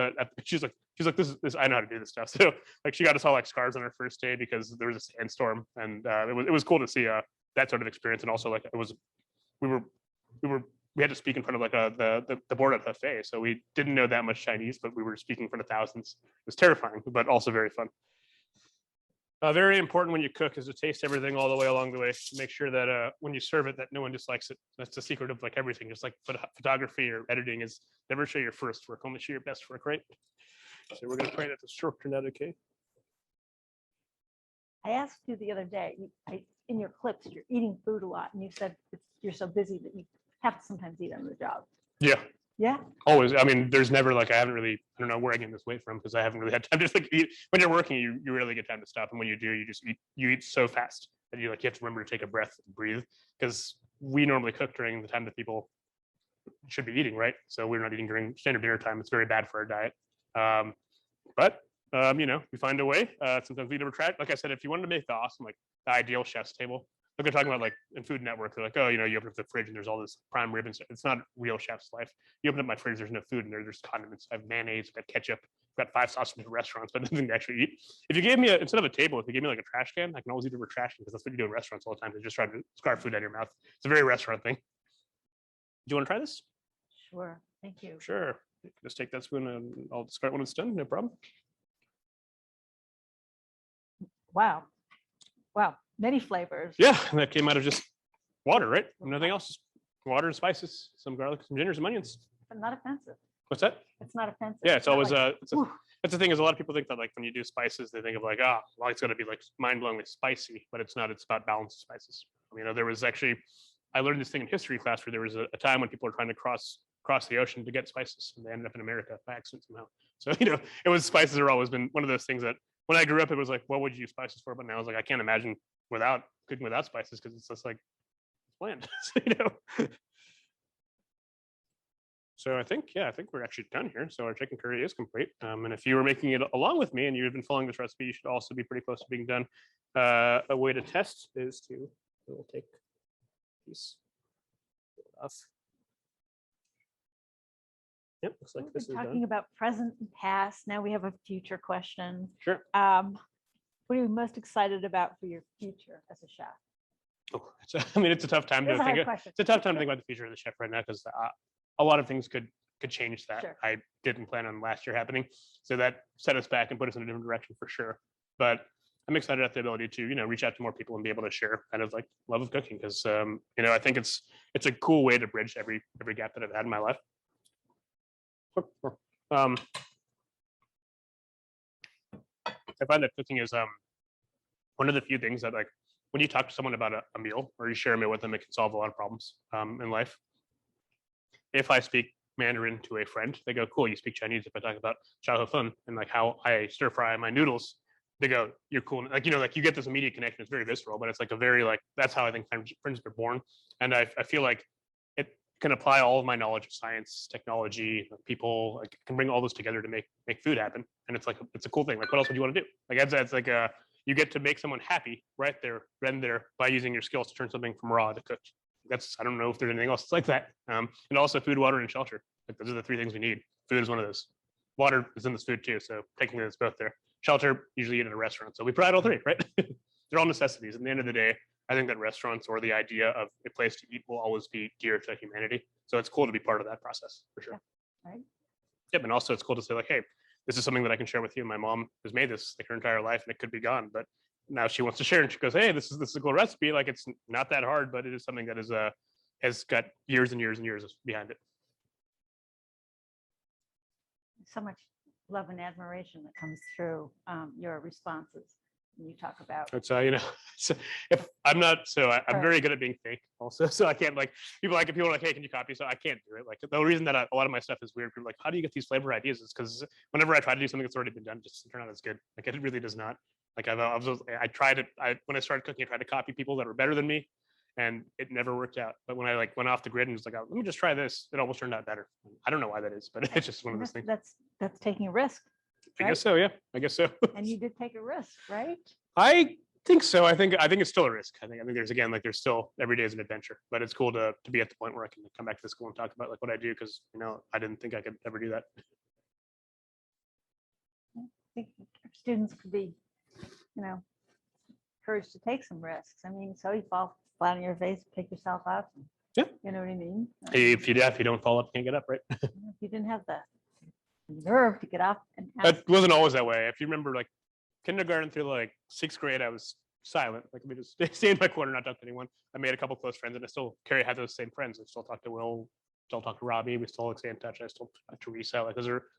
she's like this I know how to do this stuff. So like she got us all like scarves on our first day because there was a sandstorm, and it was cool to see that sort of experience. And also like we had to speak in front of like the board at buffet, so we didn't know that much Chinese, but we were speaking in front of thousands. It was terrifying, but also very fun. Very important when you cook is to taste everything all the way along the way. Make sure that when you serve it, that no one dislikes it. That's the secret of like everything. Just like photography or editing is never show your first work, only show your best work, right? So we're gonna pray that the stroke turned out okay.
I asked you the other day, in your clips, you're eating food a lot, and you said you're so busy that you have to sometimes eat on the job.
Yeah.
Yeah.
Always. I mean, there's never like I don't know where I get this weight from because I haven't really had time to just like eat. When you're working, you rarely get time to stop, and when you do, you eat so fast that you have to remember to take a breath and breathe because we normally cook during the time that people should be eating, right? So we're not eating during standard dinner time. It's very bad for our diet. But we find a way. Sometimes we retract. Like I said, if you wanted to make the ideal chef's table. Like they're talking about like in Food Network, they're like, oh, you open up the fridge and there's all this prime rib and stuff. It's not real chef's life. You open up my fridge, there's no food in there. There's condiments. I have mayonnaise, I've got ketchup, I've got 5 sauces from restaurants, but nothing to actually eat. If you gave me instead of a table, if you gave me like a trash can, I can always eat over trash can because that's what you do in restaurants all the time. They just try to scarf food out of your mouth. It's a very restaurant thing. Do you want to try this?
Sure. Thank you.
Sure. Just take that spoon and I'll discard when it's done. No problem.
Wow. Many flavors.
Yeah, and that came out of just water, right? Nothing else. Water and spices, some garlic, some ginger, some onions.
But not offensive.
What's that?
It's not offensive.
Yeah, it's always
like,
that's the thing is a lot of people think that like when you do spices, they think of like, it's going to be like mind-blowingly spicy, but it's not. It's about balanced spices. There was actually, I learned this thing in history class where there was a time when people were trying to cross across the ocean to get spices, and they ended up in America by accident somehow. So, you know, it was spices have always been one of those things that when I grew up, it was like, what would you use spices for? But now I was like, I can't imagine without cooking without spices because it's just like bland, you know. So I think we're actually done here. So our chicken curry is complete. And if you were making it along with me and you've been following this recipe, you should also be pretty close to being done. A way to test is to we'll take a piece off. Yep, looks like this is
talking
done.
about present and past. Now we have a future question.
Sure.
What are you most excited about for your future as a chef?
Oh, I mean, it's a tough time to
It's a hard
think.
question.
It's a tough time to think about the future of the chef right now because a lot of things could change that.
Sure.
I didn't plan on last year happening, so that set us back and put us in a different direction for sure. But I'm excited at the ability to reach out to more people and be able to share kind of like love of cooking because I think it's a cool way to bridge every gap that I've had in my life. I find that cooking is one of the few things that, like, when you talk to someone about a meal or you share a meal with them, it can solve a lot of problems in life. If I speak Mandarin to a friend, they go, cool, you speak Chinese. If I talk about chao fun and like how I stir fry my noodles, they go, you're cool. Like, like you get this immediate connection. It's very visceral, but it's like a very, like, that's how I think friendships are born. And I feel like it can apply all of my knowledge of science, technology, people, like, can bring all this together to make food happen. And it's like, it's a cool thing. Like, what else would you want to do? Like, it's like you get to make someone happy right there, by using your skills to turn something from raw to cooked. I don't know if there's anything else like that. And also food, water, and shelter. Like, those are the three things we need. Food is one of those. Water is in this food too. So technically it's both there. Shelter, usually eat in a restaurant. So we provide all three, right? They're all necessities. At the end of the day, I think that restaurants or the idea of a place to eat will always be dear to humanity. So it's cool to be part of that process for sure.
Yeah, right.
Yep. And also it's cool to say, like, hey, this is something that I can share with you. My mom has made this like her entire life and it could be gone, but now she wants to share and she goes, hey, this is a cool recipe. Like, it's not that hard, but it is something that has got years and years and years behind it.
So much love and admiration that comes through your responses when you talk about.
It's so if I'm not, I'm very good at being fake also. So I can't, like, people are like, hey, can you copy? So I can't do it. Like, the reason that a lot of my stuff is weird, people are like, how do you get these flavor ideas? Is because whenever I try to do something that's already been done, it just doesn't turn out as good. Like, it really does not. Like, when I started cooking, I tried to copy people that were better than me, and it never worked out. But when I went off the grid and was like, oh, let me just try this, it almost turned out better. I don't know why that is, but it's just one of those things.
That's taking a risk.
I guess so. Yeah, I guess so.
And you did take a risk, right?
I think so. I think it's still a risk. I think there's still every day is an adventure, but it's cool to be at the point where I can come back to the school and talk about like what I do because I didn't think I could ever do that.
I think students could be, encouraged to take some risks. I mean, so you fall flat on your face, pick yourself up.
Yeah.
You know what I mean?
If you don't fall up, you can't get up, right?
If you didn't have the nerve to get up and
It wasn't always that way. If you remember, like, kindergarten through like 6th grade, I was silent. Like, let me just stay in my corner, not talk to anyone. I made a couple close friends, and I still had those same friends. I still talk to Will, still talk to Robbie. We still stay in touch. I still talk to Teresa. Like,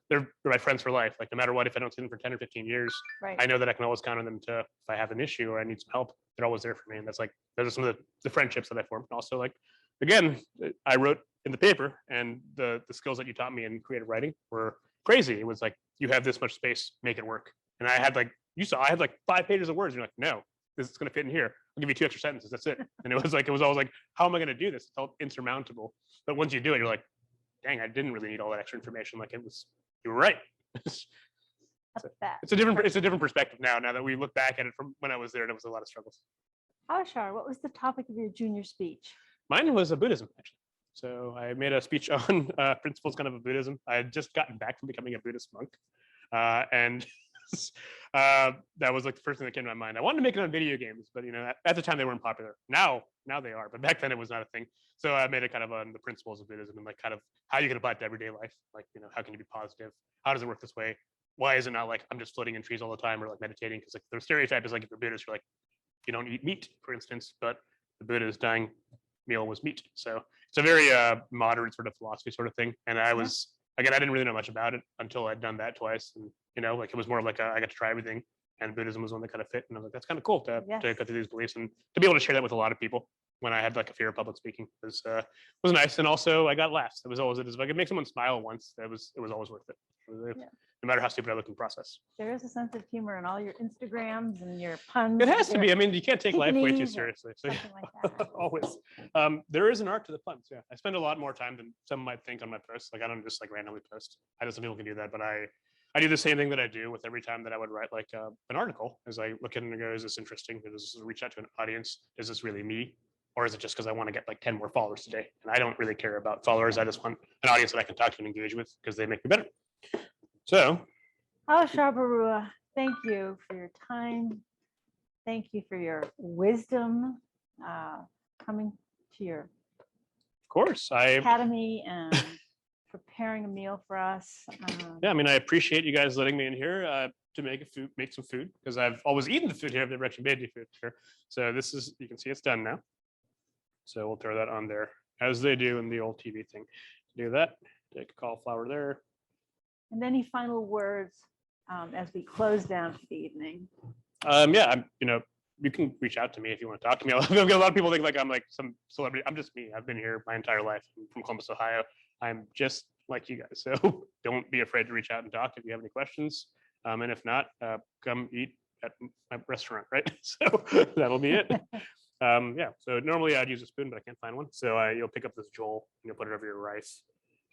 they're my friends for life. Like, no matter what, if I don't see them for 10 or 15 years,
right.
I know that I can always count on them to, if I have an issue or I need some help, they're always there for me. And that's like, those are some of the friendships that I formed. And also, like, again, I wrote in the paper, and the skills that you taught me in creative writing were crazy. It was like, you have this much space, make it work. And I had I had like 5 pages of words. You're like, no, this is going to fit in here. I'll give you 2 extra sentences. That's it. And it was always like, how am I going to do this? It felt insurmountable. But once you do it, you're like, dang, I didn't really need all that extra information. Like, you were right. It's a different perspective now that we look back at it from when I was there, and it was a lot of struggles.
Avishar, what was the topic of your junior speech?
Mine was a Buddhism, actually. So I made a speech on principles kind of Buddhism. I had just gotten back from becoming a Buddhist monk. And that was like the first thing that came to my mind. I wanted to make it on video games, but at the time they weren't popular. Now they are, but back then it was not a thing. So I made it kind of on the principles of Buddhism and like kind of how you can apply it to everyday life. Like, how can you be positive? How does it work this way? Why is it not like I'm just floating in trees all the time or like meditating? Because like the stereotype is like if you're Buddhist, you're like, you don't eat meat, for instance, but the Buddha's dying meal was meat. So it's a very moderate sort of philosophy sort of thing. And I was, again, I didn't really know much about it until I'd done that twice. And, like it was more of like I got to try everything. And Buddhism was one that kind of fit. And I was like, that's kind of cool to go through these beliefs and to be able to share that with a lot of people. when I had like a fear of public speaking. Was nice, and also I got laughs. It was always it is. If I could make someone smile once, it was always worth it.
Yeah.
No matter how stupid I look in process.
There is a sense of humor in all your Instagrams and your puns.
It has to
your
be. I mean, you can't take life way too
Pekingese or
seriously. So
something like that.
always. There is an art to the puns. Yeah, I spend a lot more time than some might think on my posts. Like I don't just like randomly post. I know some people can do that, but I do the same thing that I do with every time that I would write like an article. As I look at it and go, is this interesting? Does this reach out to an audience? Is this really me? Or is it just because I want to get like 10 more followers today? And I don't really care about followers. I just want an audience that I can talk to and engage with because they make me better. So.
Avishar Barua, thank you for your time. Thank you for your wisdom coming to your
Of course,
academy and preparing a meal for us.
Yeah, I mean, I appreciate you guys letting me in here to make some food because I've always eaten the food here. I've never actually made any food here. So this is, you can see it's done now. So we'll throw that on there as they do in the old TV thing. Do that, take a cauliflower there.
And any final words as we close down for the evening?
Yeah, you can reach out to me if you want to talk to me. A lot of people think like I'm like some celebrity. I'm just me. I've been here my entire life. I'm from Columbus, Ohio. I'm just like you guys. So don't be afraid to reach out and talk if you have any questions. And if not, come eat at my restaurant, right? So that'll be it. Yeah, so normally I'd use a spoon, but I can't find one. So you'll pick up this Jhol and you'll put it over your rice.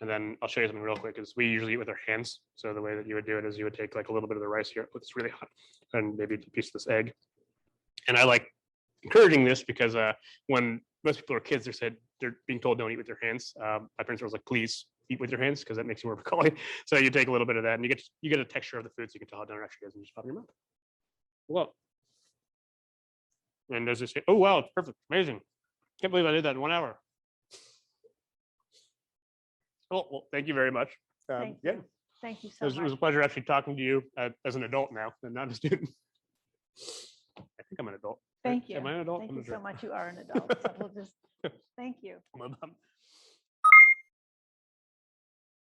And then I'll show you something real quick is we usually eat with our hands. So the way that you would do it is you would take like a little bit of the rice here, it's really hot, and maybe a piece of this egg. And I like encouraging this because when most people are kids, they're being told don't eat with your hands. My parents were like, please eat with your hands because that makes you more of a collie. So you take a little bit of that and you get a texture of the food so you can tell how done it actually is and just pop in your mouth. Well, and does this say, oh wow, it's perfect, amazing. Can't believe I did that in 1 hour. Oh, well, thank you very much.
Thank
Yeah,
you. Thank you so
it was
much.
a pleasure actually talking to you as an adult now and not a student. I think I'm an adult.
Thank you.
Am I an adult?
Thank
I'm
you
not
so
sure.
much. You are an adult. So we'll just, thank you.
Well done.